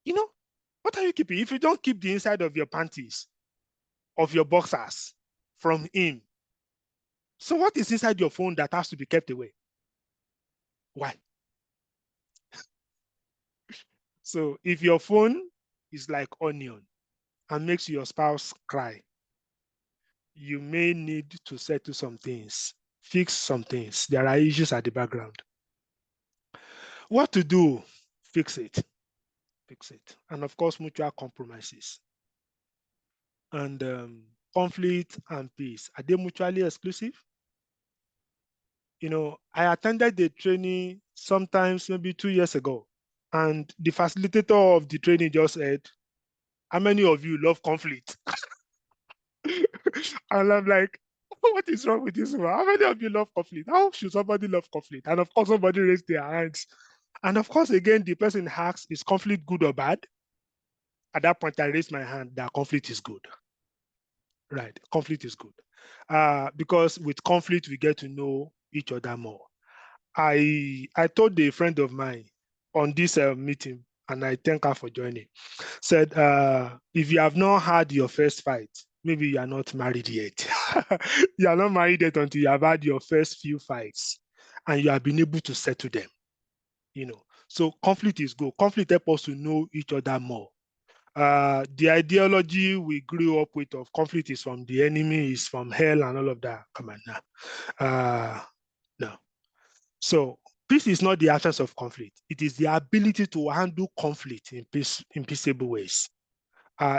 Speaker 1: You know, what are you keeping? If you don't keep the inside of your panties, of your boxers from him, so what is inside your phone that has to be kept away? Why? So if your phone is like onion and makes your spouse cry, you may need to settle some things, fix some things. There are issues at the background. What to do? Fix it. Fix it. And of course, mutual compromises. And conflict and peace, are they mutually exclusive? I attended the training sometimes maybe 2 years ago, and the facilitator of the training just said, how many of you love conflict? And I'm like, what is wrong with this one? How many of you love conflict? How should somebody love conflict? And of course, somebody raised their hands. And of course, again, the person asks, is conflict good or bad? At that point, I raised my hand that conflict is good. Right, conflict is good. Because with conflict, we get to know each other more. I told a friend of mine on this meeting, and I thank her for joining, said, if you have not had your first fight, maybe you are not married yet. You are not married yet until you have had your first few fights and you have been able to settle them. So conflict is good. Conflict helps us to know each other more. The ideology we grew up with of conflict is from the enemy, is from hell and all of that. Come on now. No. So peace is not the absence of conflict. It is the ability to handle conflict in peaceable ways.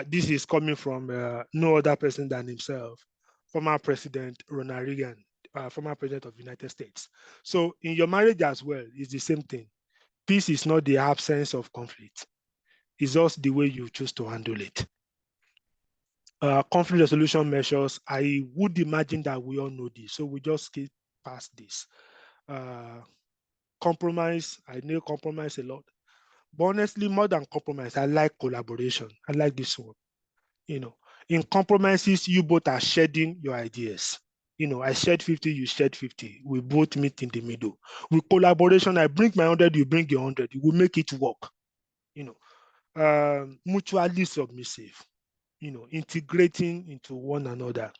Speaker 1: This is coming from no other person than himself, former President Ronald Reagan, former President of the United States. So in your marriage as well, it's the same thing. Peace is not the absence of conflict. It's just the way you choose to handle it. Conflict resolution measures, I would imagine that we all know this, so we just skip past this. Compromise, I know compromise a lot. But honestly, more than compromise, I like collaboration. I like this one. In compromises, you both are shedding your ideas. I shed 50, you shed 50. We both meet in the middle. With collaboration, I bring my 100, you bring your 100. We make it work. Mutually submissive. Integrating into one another.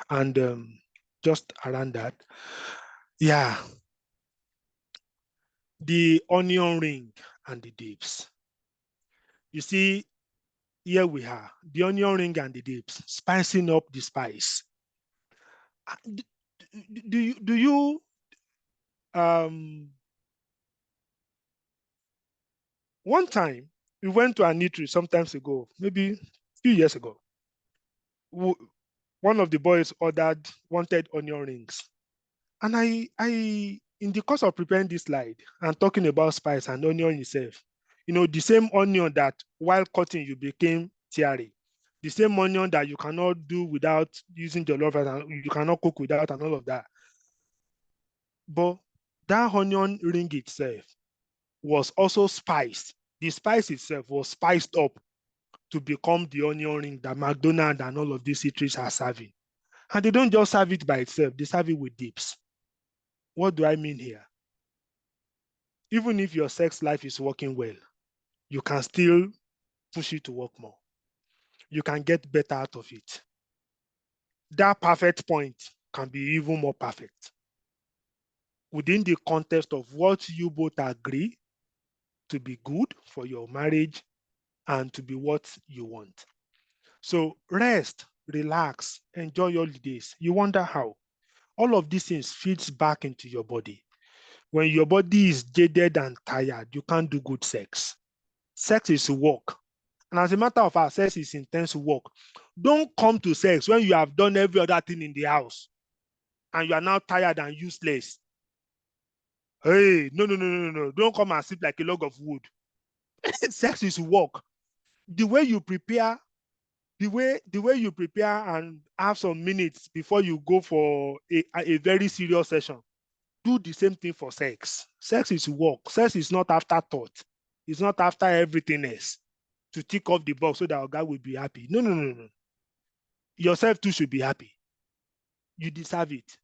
Speaker 1: And just around that, yeah, the onion ring and the dips. You see, here we are, the onion ring and the dips, spicing up the spice. Do you one time we went to an eatery sometimes ago, maybe a few years ago. One of the boys wanted onion rings. And I in the course of preparing this slide and talking about spice and onion itself, the same onion that while cutting you became teary, the same onion that you cannot do without using jollof rice and you cannot cook without and all of that. But that onion ring itself was also spiced. The spice itself was spiced up to become the onion ring that McDonald's and all of these eateries are serving. And they don't just serve it by itself, they serve it with dips. What do I mean here? Even if your sex life is working well, you can still push it to work more. You can get better out of it. That perfect point can be even more perfect within the context of what you both agree to be good for your marriage and to be what you want. So rest, relax, enjoy your holidays. You wonder how. All of these things feeds back into your body. When your body is jaded and tired, you can't do good sex. Sex is work. And as a matter of fact, sex is intense work. Don't come to sex when you have done every other thing in the house and you are now tired and useless. Hey, no. Don't come and sleep like a log of wood. Sex is work. The way you prepare and have some minutes before you go for a very serious session, do the same thing for sex. Sex is work. Sex is not afterthought. It's not after everything else to tick off the box so that our guy will be happy. No. Yourself too should be happy. You deserve it.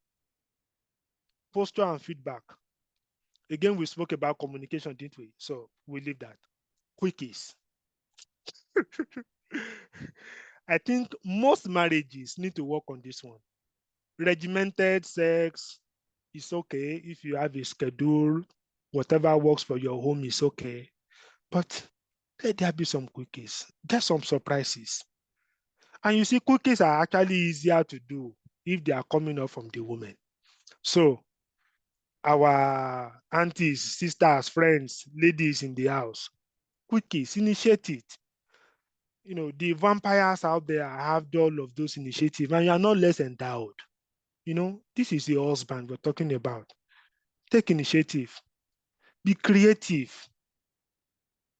Speaker 1: Posture and feedback. Again, we spoke about communication, didn't we? So we leave that. Quickies. I think most marriages need to work on this one. Regimented sex is okay if you have a schedule, whatever works for your home is okay. But let there be some quickies, get some surprises. And you see, quickies are actually easier to do if they are coming up from the woman. So our aunties, sisters, friends, ladies in the house, quickies, initiate it. You know, the vampires out there have all of those initiatives, and you are not less endowed. You know, this is your husband we're talking about. Take initiative. Be creative.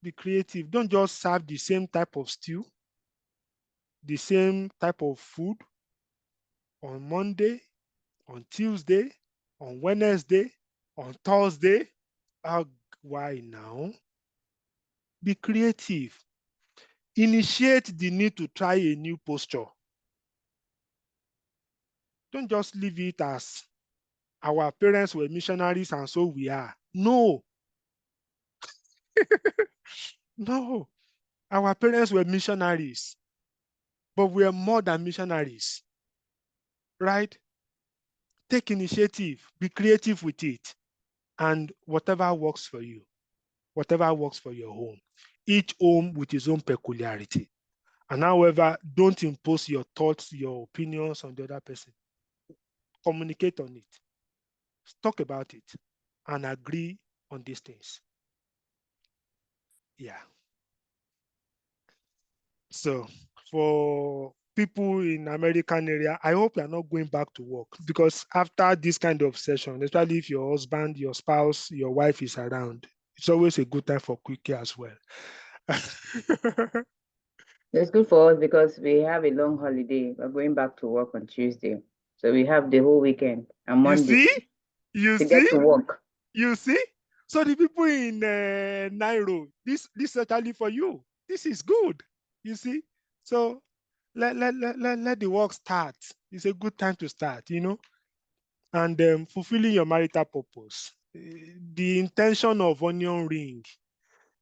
Speaker 1: Be creative. Don't just serve the same type of stew, the same type of food on Monday, on Tuesday, on Wednesday, on Thursday. Why now? Be creative. Initiate the need to try a new posture. Don't just leave it as our parents were missionaries and so we are. No. No. Our parents were missionaries, but we are more than missionaries, right? Take initiative, be creative with it, and whatever works for you, whatever works for your home, each home with its own peculiarity. And however, don't impose your thoughts, your opinions on the other person. Communicate on it, talk about it, and agree on these things. Yeah. So for people in American area, I hope you're not going back to work, because after this kind of session, especially if your husband, your spouse, your wife is around, it's always a good time for quickie as well.
Speaker 2: It's good for us because we have a long holiday. We're going back to work on Tuesday. So we have the whole weekend and
Speaker 1: You
Speaker 2: Monday
Speaker 1: see? You
Speaker 2: to get
Speaker 1: see?
Speaker 2: to work.
Speaker 1: You see? So the people in Nairo, this is actually for you. This is good. You see? So let the work start. It's a good time to start, you know? And fulfilling your marital purpose. The intention of onion ring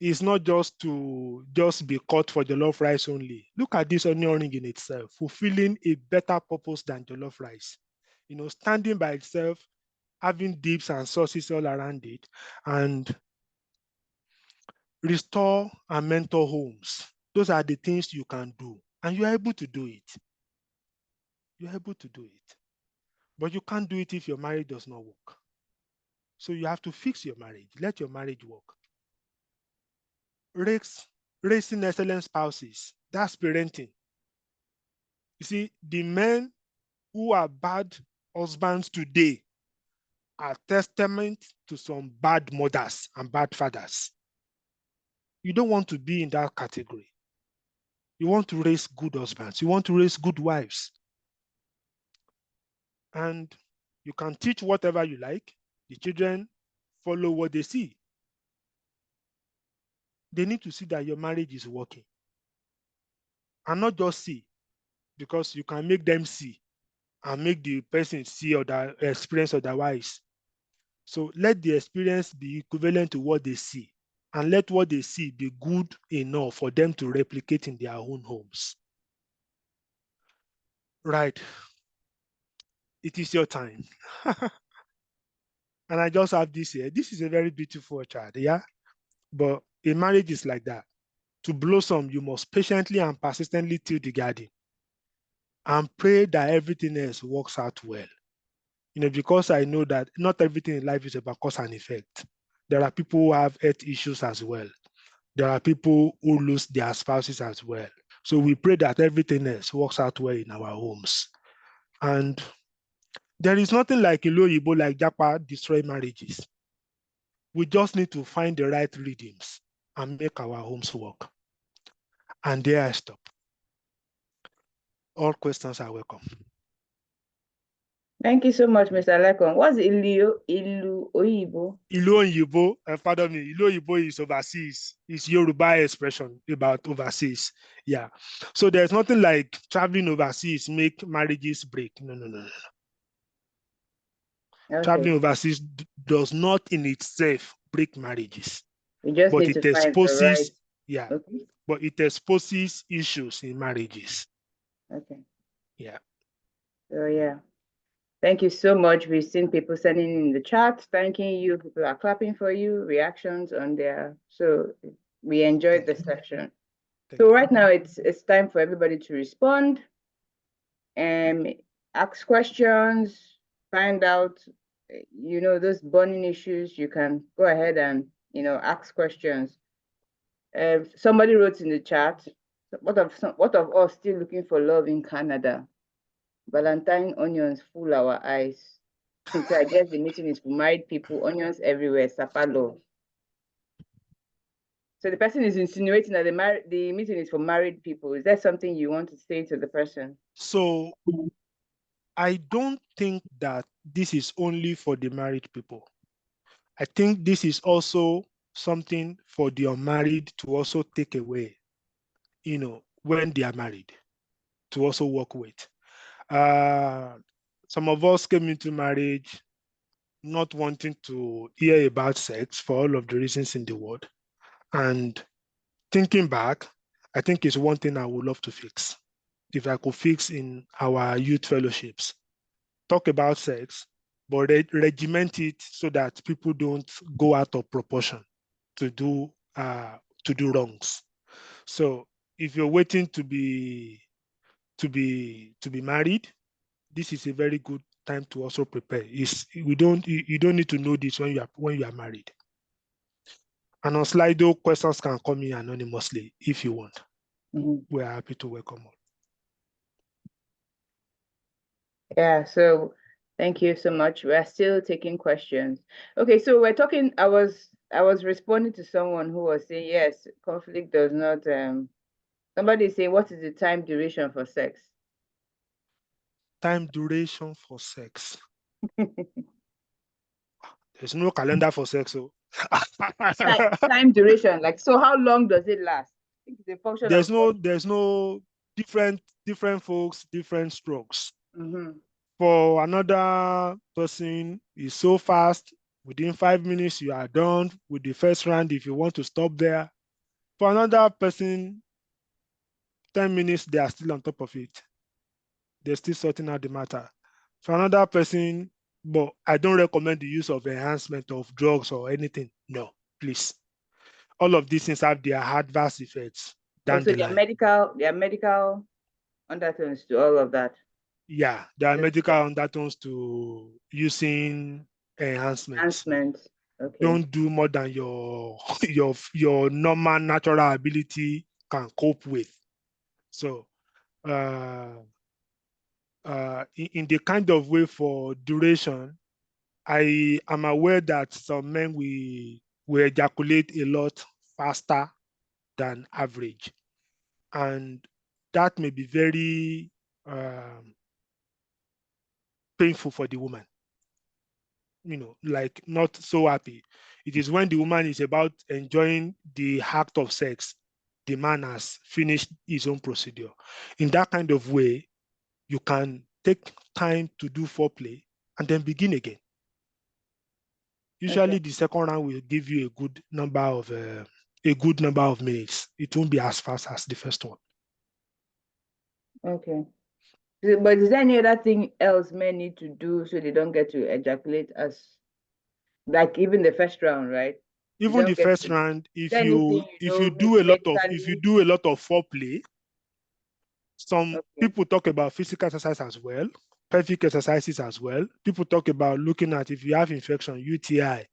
Speaker 1: is not just to just be cut for jollof rice only. Look at this onion ring in itself, fulfilling a better purpose than jollof rice. You know, standing by itself, having dips and sauces all around it, and restore and mentor homes. Those are the things you can do, and you're able to do it. You're able to do it. But you can't do it if your marriage does not work. So you have to fix your marriage. Let your marriage work. Raising excellent spouses. That's parenting. You see, the men who are bad husbands today are testament to some bad mothers and bad fathers. You don't want to be in that category. You want to raise good husbands. You want to raise good wives. And you can teach whatever you like. The children follow what they see. They need to see that your marriage is working. And not just see, because you can make them see and make the person see or the experience otherwise. So let the experience be equivalent to what they see, and let what they see be good enough for them to replicate in their own homes. Right. It is your time. And I just have this here. This is a very beautiful child, yeah? But a marriage is like that. To blossom, you must patiently and persistently till the garden and pray that everything else works out well. You know, because I know that not everything in life is about cause and effect. There are people who have health issues as well. There are people who lose their spouses as well. So we pray that everything else works out well in our homes. And there is nothing like Iloyibo, like Japa, destroy marriages. We just need to find the right rhythms and make our homes work. And there I stop. All questions are welcome.
Speaker 2: Thank you so much, Mr. Lekon. What's Ilu Oyibo?
Speaker 1: Ilu Oyibo, pardon me, Ilu Oyibo is overseas. It's Yoruba expression about overseas. Yeah. So there's nothing like traveling overseas make marriages break. No.
Speaker 2: Okay.
Speaker 1: Traveling overseas does not in itself break marriages,
Speaker 2: You just
Speaker 1: but
Speaker 2: need
Speaker 1: it
Speaker 2: to find the right.
Speaker 1: exposes, yeah,
Speaker 2: Okay.
Speaker 1: but it exposes issues in marriages.
Speaker 2: Okay.
Speaker 1: Yeah.
Speaker 2: So yeah. Thank you so much. We've seen people sending in the chat, thanking you. People are clapping for you, reactions on there. So we enjoyed the session. So right now it's time for everybody to respond and ask questions, find out, those burning issues. You can go ahead and, ask questions. Somebody wrote in the chat, what of us still looking for love in Canada? Valentine onions fool our eyes. So I guess the meeting is for married people, onions everywhere, sapalo. So the person is insinuating that the meeting is for married people. Is that something you want to say to the person?
Speaker 1: So I don't think that this is only for the married people. I think this is also something for the unmarried to also take away, when they are married, to also work with. Some of us came into marriage not wanting to hear about sex for all of the reasons in the world. And thinking back, I think it's one thing I would love to fix. If I could fix in our youth fellowships, talk about sex, but regiment it so that people don't go out of proportion to do wrongs. So if you're waiting to be married, this is a very good time to also prepare. You don't need to know this when you are married. And on Slido, questions can come in anonymously if you want. We're happy to welcome all.
Speaker 2: Yeah, so thank you so much. We're still taking questions. Okay, so we're talking, I was responding to someone who was saying, yes, conflict does not, somebody is saying, what is the time duration for sex?
Speaker 1: Time duration for sex. There's no calendar for sex. So
Speaker 2: time duration, like, so how long does it last? I think it's a function
Speaker 1: there's
Speaker 2: of
Speaker 1: no different folks, different strokes.
Speaker 2: Mm-hmm.
Speaker 1: For another person, is so fast. Within 5 minutes, you are done with the first round if you want to stop there. For another person, 10 minutes, they are still on top of it. They're still sorting out the matter. For another person, but I don't recommend the use of enhancement of drugs or anything. No, please. All of these things have their adverse effects down
Speaker 2: So
Speaker 1: the line.
Speaker 2: there are medical undertones to all of that.
Speaker 1: Yeah, there are medical undertones to using enhancements.
Speaker 2: Okay.
Speaker 1: Don't do more than your normal natural ability can cope with. So in the kind of way for duration, I am aware that some men will ejaculate a lot faster than average. And that may be very painful for the woman. Like not so happy. It is when the woman is about enjoying the act of sex, the man has finished his own procedure. In that kind of way, you can take time to do foreplay and then begin again. Usually, the second round will give you a good number of minutes. It won't be as fast as the first one.
Speaker 2: Okay. But is there any other thing else men need to do so they don't get to ejaculate as, like even the first round, right?
Speaker 1: Even the first round, if you do a lot of foreplay, some people talk about physical exercise as well, pelvic exercises as well. People talk about looking at if you have infection, UTI,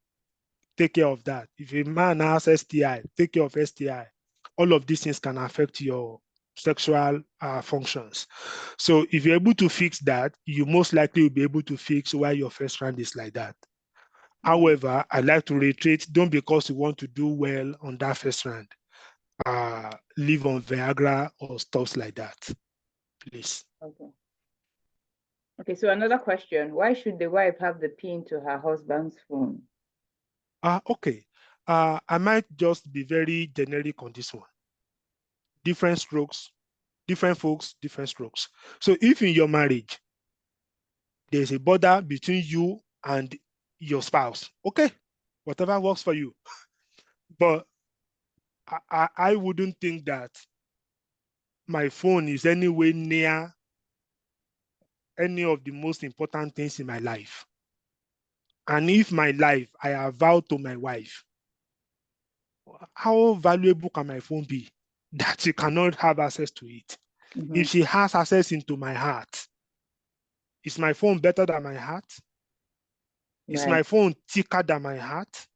Speaker 1: take care of that. If a man has STI, take care of STI. All of these things can affect your sexual functions. So if you're able to fix that, you most likely will be able to fix why your first round is like that. However, I'd like to reiterate, don't because you want to do well on that first round, live on Viagra or stuff like that, please.
Speaker 2: Okay, so another question. Why should the wife have the PIN to her husband's phone?
Speaker 1: Okay. I might just be very generic on this one. Different strokes, different folks, different strokes. So if in your marriage, there's a border between you and your spouse. Okay, whatever works for you. But I wouldn't think that my phone is anywhere near any of the most important things in my life. And if my life, I have vowed to my wife, how valuable can my phone be that she cannot have access to it? If she has access into my heart, is my phone better than my heart? Is my phone thicker than my heart?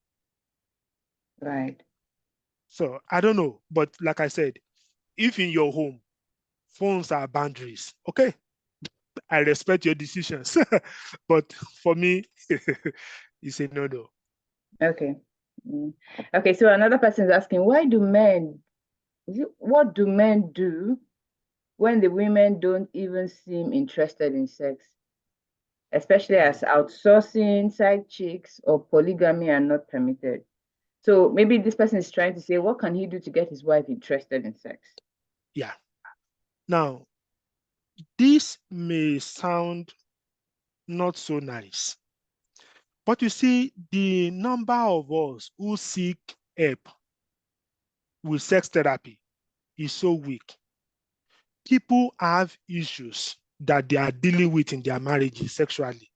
Speaker 2: Right.
Speaker 1: So I don't know. But like I said, if in your home, phones are boundaries, okay, I respect your decisions. But for me, it's a no-no.
Speaker 2: Okay. Okay, so another person is asking, what do men do when the women don't even seem interested in sex, especially as outsourcing, side chicks, or polygamy are not permitted? So maybe this person is trying to say, what can he do to get his wife interested in sex?
Speaker 1: Yeah. Now, this may sound not so nice, but you see, the number of us who seek help with sex therapy is so weak. People have issues that they are dealing with in their marriages sexually.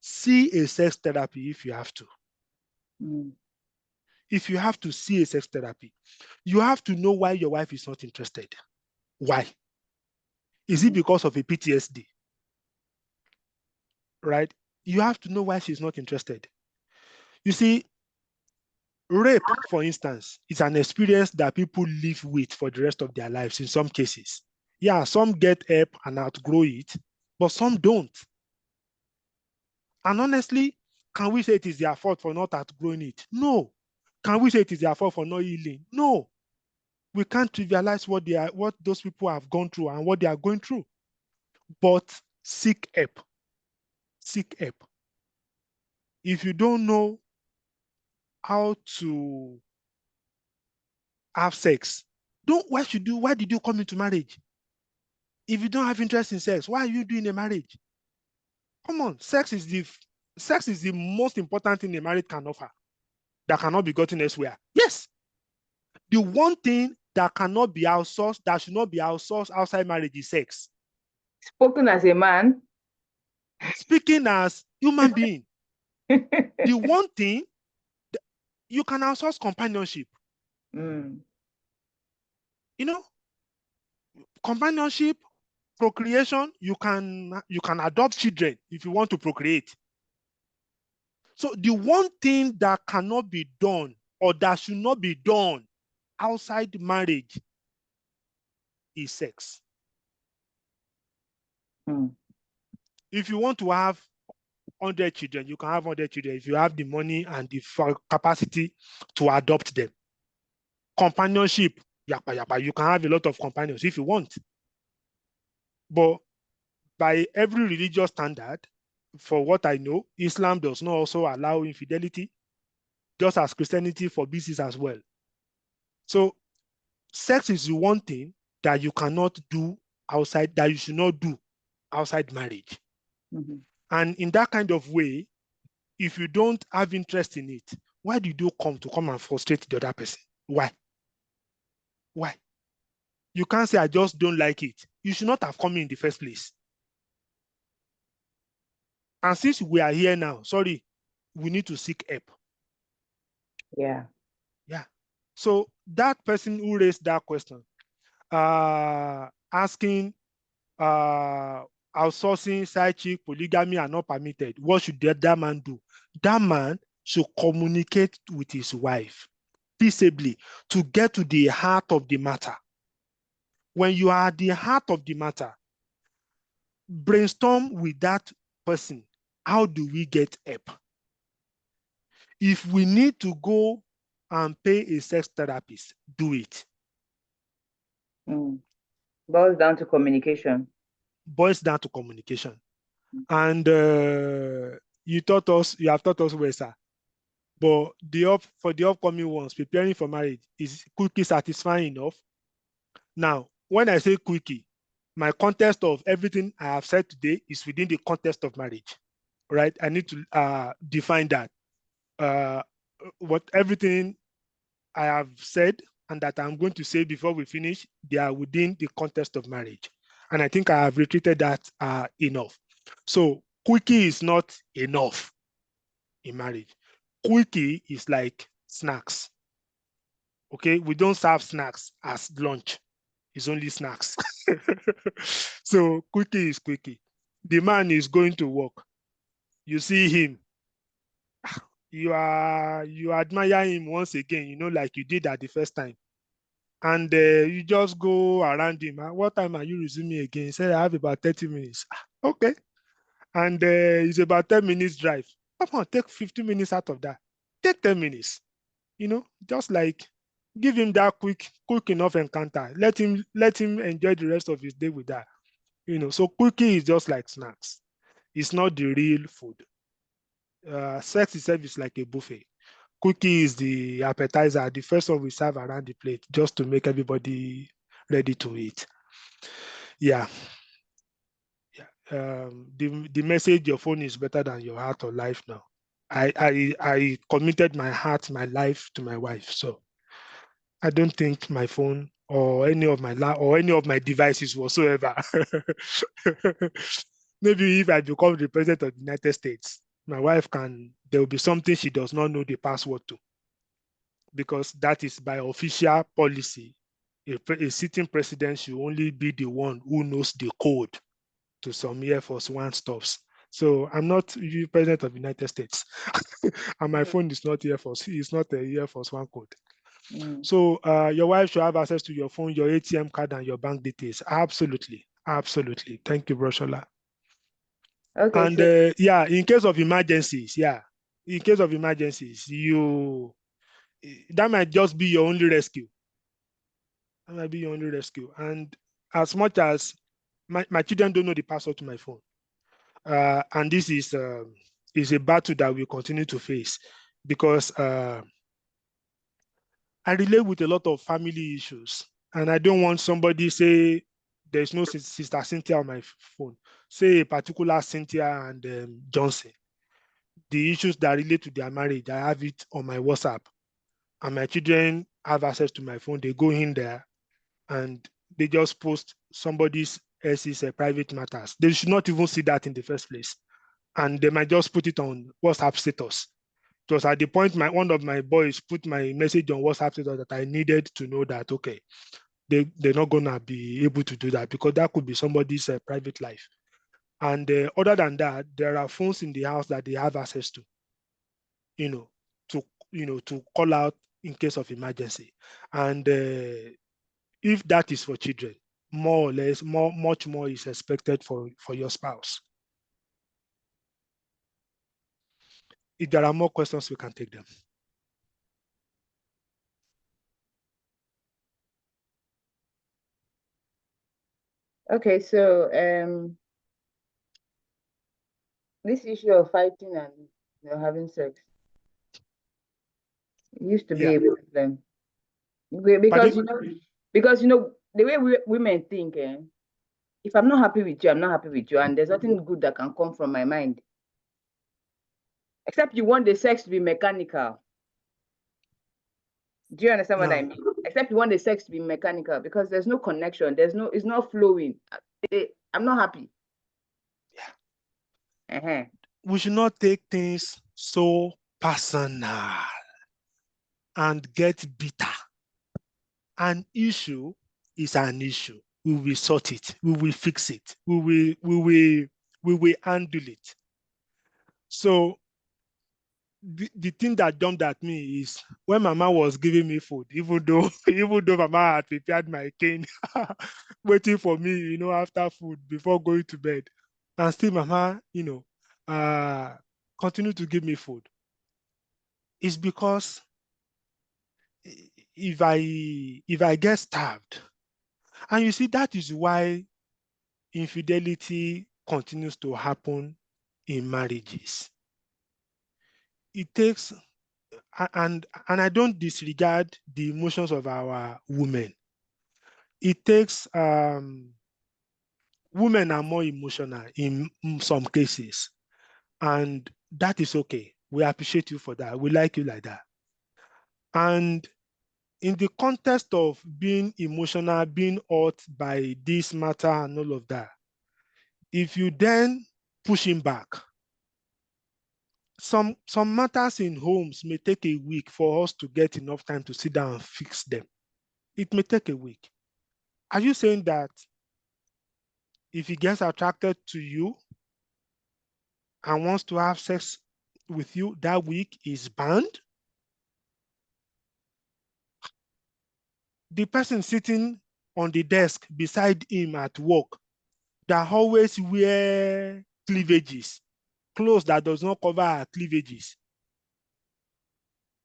Speaker 1: See a sex therapy if you have to. If you have to see a sex therapy, you have to know why your wife is not interested. Why? Is it because of a PTSD? Right? You have to know why she's not interested. You see, rape, for instance, is an experience that people live with for the rest of their lives in some cases. Yeah, some get help and outgrow it, but some don't. And honestly, can we say it is their fault for not outgrowing it? No. Can we say it is their fault for not healing? No. We can't trivialize what those people have gone through and what they are going through. But seek help. Seek help. If you don't know how to have sex, why did you come into marriage? If you don't have interest in sex, why are you doing a marriage? Come on, sex is the most important thing a marriage can offer that cannot be gotten elsewhere. Yes. The one thing that cannot be outsourced, that should not be outsourced outside marriage is sex.
Speaker 2: Spoken as a man.
Speaker 1: Speaking as human being. The one thing, you can outsource companionship. You know, companionship, procreation, you can adopt children if you want to procreate. So the one thing that cannot be done or that should not be done outside marriage is sex. If you want to have 100 children, you can have 100 children if you have the money and the capacity to adopt them. Companionship, yapa yapa, you can have a lot of companions if you want. But by every religious standard, for what I know, Islam does not also allow infidelity, just as Christianity forbids it as well. So sex is the one thing that you cannot do outside, that you should not do outside marriage. And in that kind of way, if you don't have interest in it, why did you come and frustrate the other person? Why? Why? You can't say, I just don't like it. You should not have come in the first place. And since we are here now, sorry, we need to seek help.
Speaker 2: Yeah.
Speaker 1: So that person who raised that question, asking outsourcing, side chick, polygamy are not permitted, what should that man do? That man should communicate with his wife peaceably to get to the heart of the matter. When you are at the heart of the matter, brainstorm with that person. How do we get help? If we need to go and pay a sex therapist, do it.
Speaker 2: Boils down to communication.
Speaker 1: Boils down to communication. And you have taught us well, sir. But for the upcoming ones, preparing for marriage, is quickie satisfying enough? Now, when I say quickie, my context of everything I have said today is within the context of marriage. right? I need to define that. What everything I have said and that I'm going to say before we finish, they are within the context of marriage. And I think I have repeated that enough. So quickie is not enough in marriage. Quickie is like snacks. Okay, we don't serve snacks as lunch. It's only snacks. So quickie is quickie. The man is going to work. You see him, you admire him once again, like you did at the first time. And you just go around him. What time are you resuming again? He said, I have about 30 minutes. Okay. And it's about 10 minutes drive. Come on, take 15 minutes out of that. Take 10 minutes. Just like give him that quick enough encounter. Let him enjoy the rest of his day with that. So quickie is just like snacks. It's not the real food. Sex itself is like a buffet. Quickie is the appetizer, the first one we serve around the plate, just to make everybody ready to eat. Yeah. The message, your phone is better than your heart or life now. I committed my heart, my life to my wife. So I don't think my phone or any of my devices whatsoever. Maybe if I become the president of the United States, my wife there will be something she does not know the password to, because that is by official policy. A sitting president should only be the one who knows the code to some Air Force One stuffs. So I'm not the president of the United States, and my phone is not Air Force. It's not a Air Force One code. So your wife should have access to your phone, your ATM card, and your bank details. Absolutely, absolutely. Thank you, Broshola.
Speaker 2: Okay.
Speaker 1: And in case of emergencies, that might just be your only rescue. That might be your only rescue. And as much as my children don't know the password to my phone, and this is a battle that we continue to face, because I relate with a lot of family issues, and I don't want somebody say there's no Sister Cynthia on my phone. Say a particular Cynthia and Johnson. The issues that relate to their marriage, I have it on my WhatsApp, and my children have access to my phone. They go in there and they just post somebody else's private matters. They should not even see that in the first place. And they might just put it on WhatsApp status. It was at the point one of my boys put my message on WhatsApp status that I needed to know that, okay, they're not going to be able to do that, because that could be somebody's private life. And other than that, there are phones in the house that they have access to, to call out in case of emergency. And if that is for children, more or less, much more is expected for your spouse. If there are more questions, we can take them.
Speaker 2: Okay, so this issue of fighting and having sex used to be a problem, because the way women think, if I'm not happy with you, I'm not happy with you, and there's nothing good that can come from my mind, except you want the sex to be mechanical. Do you understand what I mean? Except you want the sex to be mechanical, because there's no connection. It's not flowing. I'm not happy.
Speaker 1: Yeah. We should not take things so personal and get bitter. An issue is an issue. We will sort it. We will fix it. We will handle it. So the thing that jumped at me is when Mama was giving me food, even though Mama had prepared my cane, waiting for me, after food before going to bed, and still Mama, continue to give me food. It's because if I get starved, and you see, that is why infidelity continues to happen in marriages. It takes, and I don't disregard the emotions of our women. It takes, women are more emotional in some cases, And that is okay. We appreciate you for that. We like you like that. And in the context of being emotional, being hurt by this matter and all of that, if you then push him back, some matters in homes may take a week for us to get enough time to sit down and fix them. It may take a week. Are you saying that if he gets attracted to you and wants to have sex with you that week is banned? The person sitting on the desk beside him at work that always wear cleavages, clothes that does not cover her cleavages.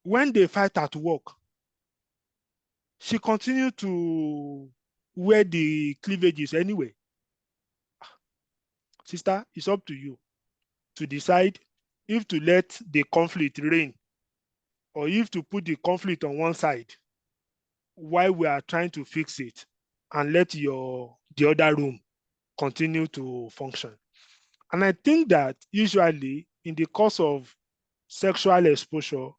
Speaker 1: When they fight at work, she continued to wear the cleavages anyway. Sister, it's up to you to decide if to let the conflict reign or if to put the conflict on one side while we are trying to fix it and let the other room continue to function. And I think that usually in the course of sexual exposure,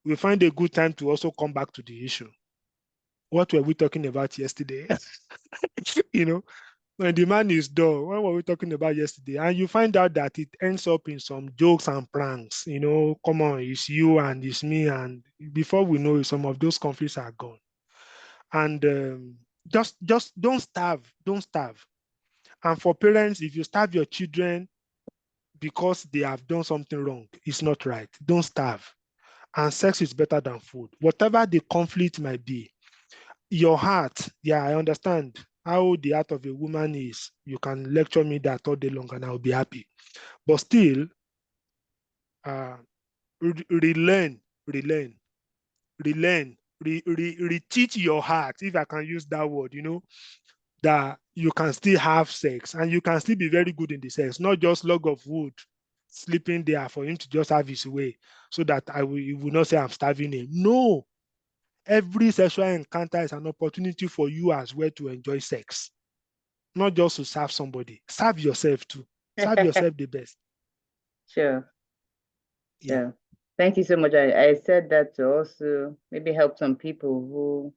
Speaker 1: we find a good time to also come back to the issue. What were we talking about yesterday? You know, when the man is done, what were we talking about yesterday? And you find out that it ends up in some jokes and pranks. You know, come on, it's you and it's me. And before we know it, some of those conflicts are gone. And just don't starve. Don't starve. And for parents, if you starve your children because they have done something wrong, it's not right. Don't starve. And sex is better than food. Whatever the conflict might be, your heart, yeah, I understand how the heart of a woman is. You can lecture me that all day long and I'll be happy. But still, relearn, reteach your heart, if I can use that word, that you can still have sex and you can still be very good in the sex, not just log of wood sleeping there for him to just have his way so that you will not say I'm starving him. No, every sexual encounter is an opportunity for you as well to enjoy sex, not just to serve somebody. Serve yourself too. Serve yourself the best.
Speaker 2: Sure.
Speaker 1: Yeah.
Speaker 2: Yeah. Thank you so much. I said that to also maybe help some people who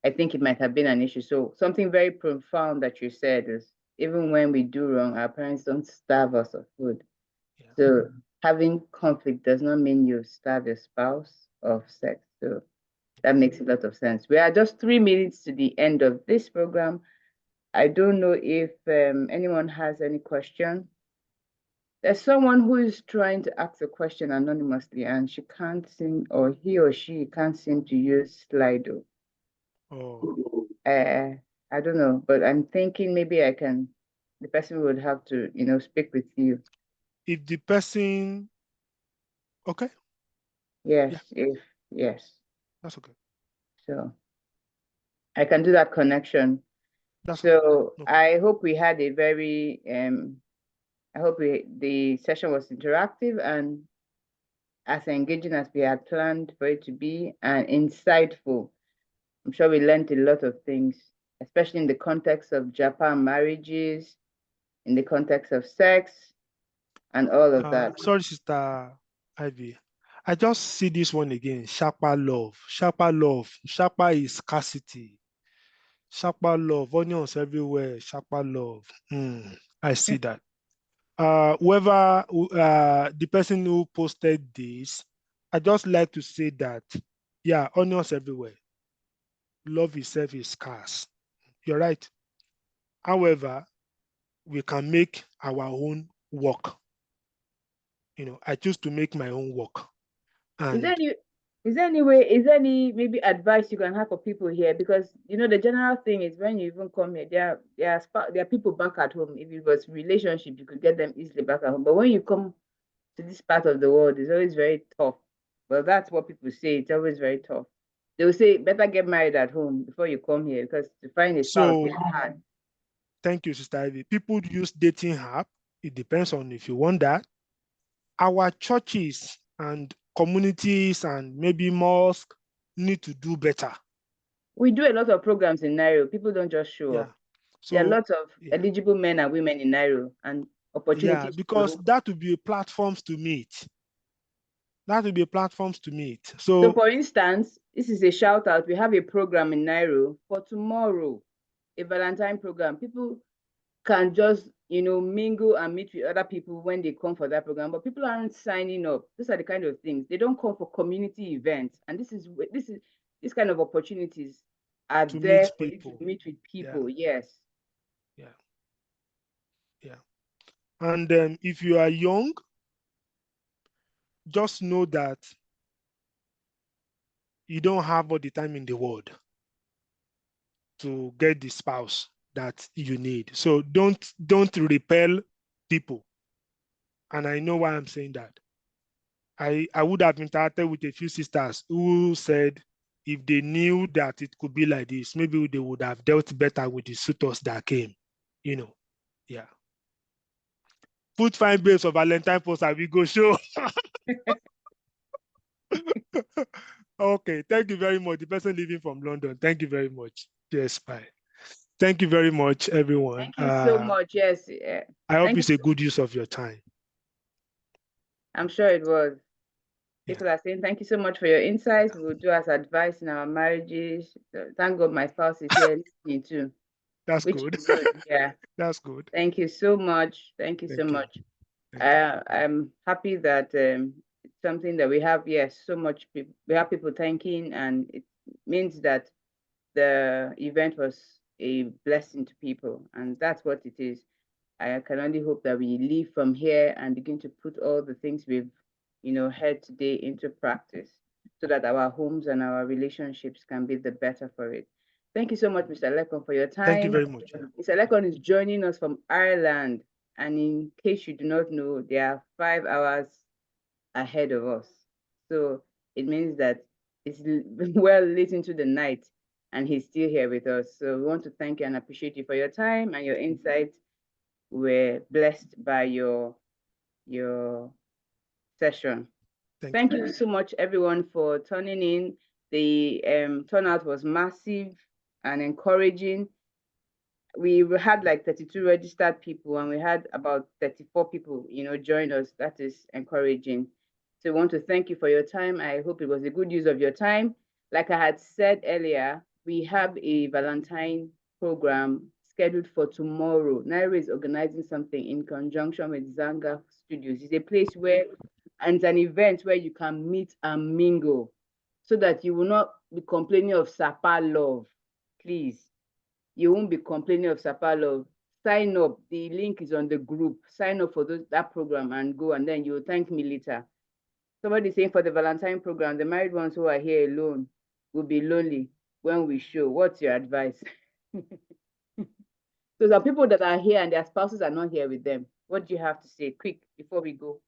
Speaker 2: I think it might have been an issue. So something very profound that you said is even when we do wrong, our parents don't starve us of food.
Speaker 1: Yeah.
Speaker 2: So having conflict does not mean you starve your spouse of sex. So that makes a lot of sense. We are just 3 minutes to the end of this program. I don't know if anyone has any question. There's someone who is trying to ask a question anonymously and she can't seem, or he or she can't seem to use Slido.
Speaker 1: Oh.
Speaker 2: I don't know, but I'm thinking maybe the person would have to, speak with you.
Speaker 1: If the person, okay.
Speaker 2: Yes,
Speaker 1: Yeah.
Speaker 2: yes.
Speaker 1: That's okay.
Speaker 2: So I can do that connection.
Speaker 1: That's
Speaker 2: So
Speaker 1: okay. No.
Speaker 2: I hope we had a very, I hope the session was interactive and as engaging as we had planned for it to be and insightful. I'm sure we learned a lot of things, especially in the context of Japan marriages, in the context of sex, and all of that.
Speaker 1: Sorry, Sister Ivy. I just see this one again. Sharper love. Sharper love. Sharper is scarcity. Sharper love. Onions everywhere. Sharper love. I see that. Whoever the person who posted this, I just like to say that, yeah, onions everywhere. Love itself is scarce. You're right. However, we can make our own work. I choose to make my own work.
Speaker 2: Is there
Speaker 1: And
Speaker 2: any is there any maybe advice you can have for people here? Because the general thing is when you even come here, there are people back at home. If it was relationship, you could get them easily back at home. But when you come to this part of the world, it's always very tough. Well, that's what people say. It's always very tough. They will say better get married at home before you come here because to find a spouse
Speaker 1: so,
Speaker 2: is hard.
Speaker 1: thank you, Sister Ivy. People use dating app. It depends on if you want that. Our churches and communities and maybe mosques need to do better.
Speaker 2: We do a lot of programs in Nairo. People don't just show
Speaker 1: Yeah.
Speaker 2: up. There are
Speaker 1: So,
Speaker 2: lots of
Speaker 1: yeah.
Speaker 2: eligible men and women in Nairo, and opportunities.
Speaker 1: Yeah, because that would be platforms to meet. That would be platforms to meet.
Speaker 2: So for instance, this is a shout out. We have a program in Nairo for tomorrow, a Valentine program. People can just, mingle and meet with other people when they come for that program, but people aren't signing up. These are the kind of things. They don't come for community events. And this kind of opportunities are
Speaker 1: to
Speaker 2: there
Speaker 1: meet
Speaker 2: for you
Speaker 1: people.
Speaker 2: to meet with people.
Speaker 1: Yeah.
Speaker 2: Yes.
Speaker 1: Yeah. And if you are young, just know that you don't have all the time in the world to get the spouse that you need. So don't repel people. And I know why I'm saying that. I would have interacted with a few sisters who said if they knew that it could be like this, maybe they would have dealt better with the suitors that came. Yeah. Put fine babes of Valentine post and we go show. Okay, thank you very much. The person living from London, thank you very much. Yes, bye. Thank you very much, everyone.
Speaker 2: Thank you so much. Yes.
Speaker 1: I hope it's a good use of your time.
Speaker 2: I'm sure it was. People are saying, thank you so much for your insights. We'll do as advice in our marriages. Thank God my spouse is here listening too.
Speaker 1: That's good.
Speaker 2: Yeah.
Speaker 1: That's good.
Speaker 2: Thank you so much. Thank you so much. I'm happy that it's something that we have, yes, so much people, we have people thanking, and it means that the event was a blessing to people, and that's what it is. I can only hope that we leave from here and begin to put all the things we've heard today into practice, so that our homes and our relationships can be the better for it. Thank you so much, Mr. Lekon, for your time.
Speaker 1: Thank you very much.
Speaker 2: Mr. Lekon is joining us from Ireland, and in case you do not know, they are 5 hours ahead of us. So it means that it's well late into the night, and he's still here with us. So we want to thank you and appreciate you for your time and your insights. We're blessed by your session. Thank you so much, everyone, for tuning in. The turnout was massive and encouraging. We had like 32 registered people, and we had about 34 people, join us. That is encouraging. So we want to thank you for your time. I hope it was a good use of your time. Like I had said earlier, we have a Valentine program scheduled for tomorrow. Nairo is organizing something in conjunction with Zanga Studios. It's a place where, and it's an event where you can meet and mingle, so that you will not be complaining of Sapa love. Please, you won't be complaining of Sapa love. Sign up. The link is on the group. Sign up for that program and go, and then you'll thank me later. Somebody saying for the Valentine program, the married ones who are here alone will be lonely when we show. What's your advice? So there are people that are here and their spouses are not here with them. What do you have to say? Quick, before we go.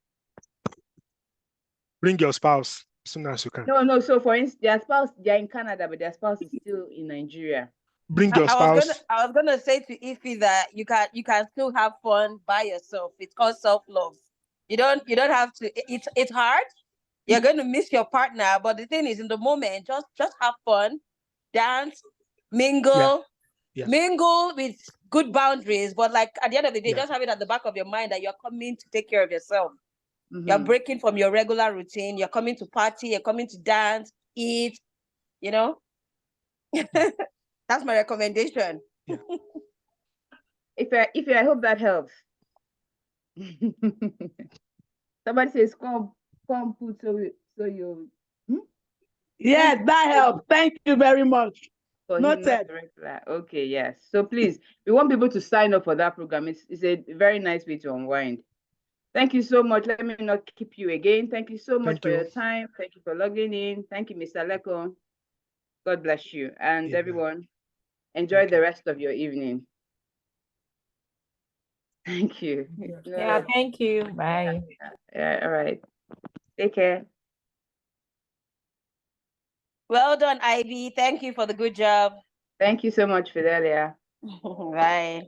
Speaker 1: Bring your spouse as soon as you can.
Speaker 2: No. So for instance, their spouse, they're in Canada, but their spouse is still in Nigeria.
Speaker 1: Bring your spouse.
Speaker 3: I was gonna say to Ify that you can still have fun by yourself. It's called self-love. You don't have to. It's hard. You're going to miss your partner, but the thing is, in the moment, just have fun, dance, mingle, mingle with good boundaries. But like at the end of the day, just have it at the back of your mind that you're coming to take care of yourself. Mm-hmm. You're breaking from your regular routine. You're coming to party. You're coming to dance, eat. That's my recommendation.
Speaker 1: Yeah.
Speaker 2: If I hope that helps. Somebody says, come put so you.
Speaker 4: Yes, that helps. Thank you very much.
Speaker 2: Noted. Okay, yes. So please, we want people to sign up for that program. It's a very nice way to unwind. Thank you so much. Let me not keep you again. Thank you so much for your time. Thank you for logging in. Thank you, Mr. Lekon. God bless you. And everyone, enjoy the rest of your evening. Thank you.
Speaker 3: Yeah, thank you. Bye.
Speaker 2: Yeah, all right. Take care.
Speaker 3: Well done, Ivy. Thank you for the good job.
Speaker 2: Thank you so much, Fidelia.
Speaker 3: Bye.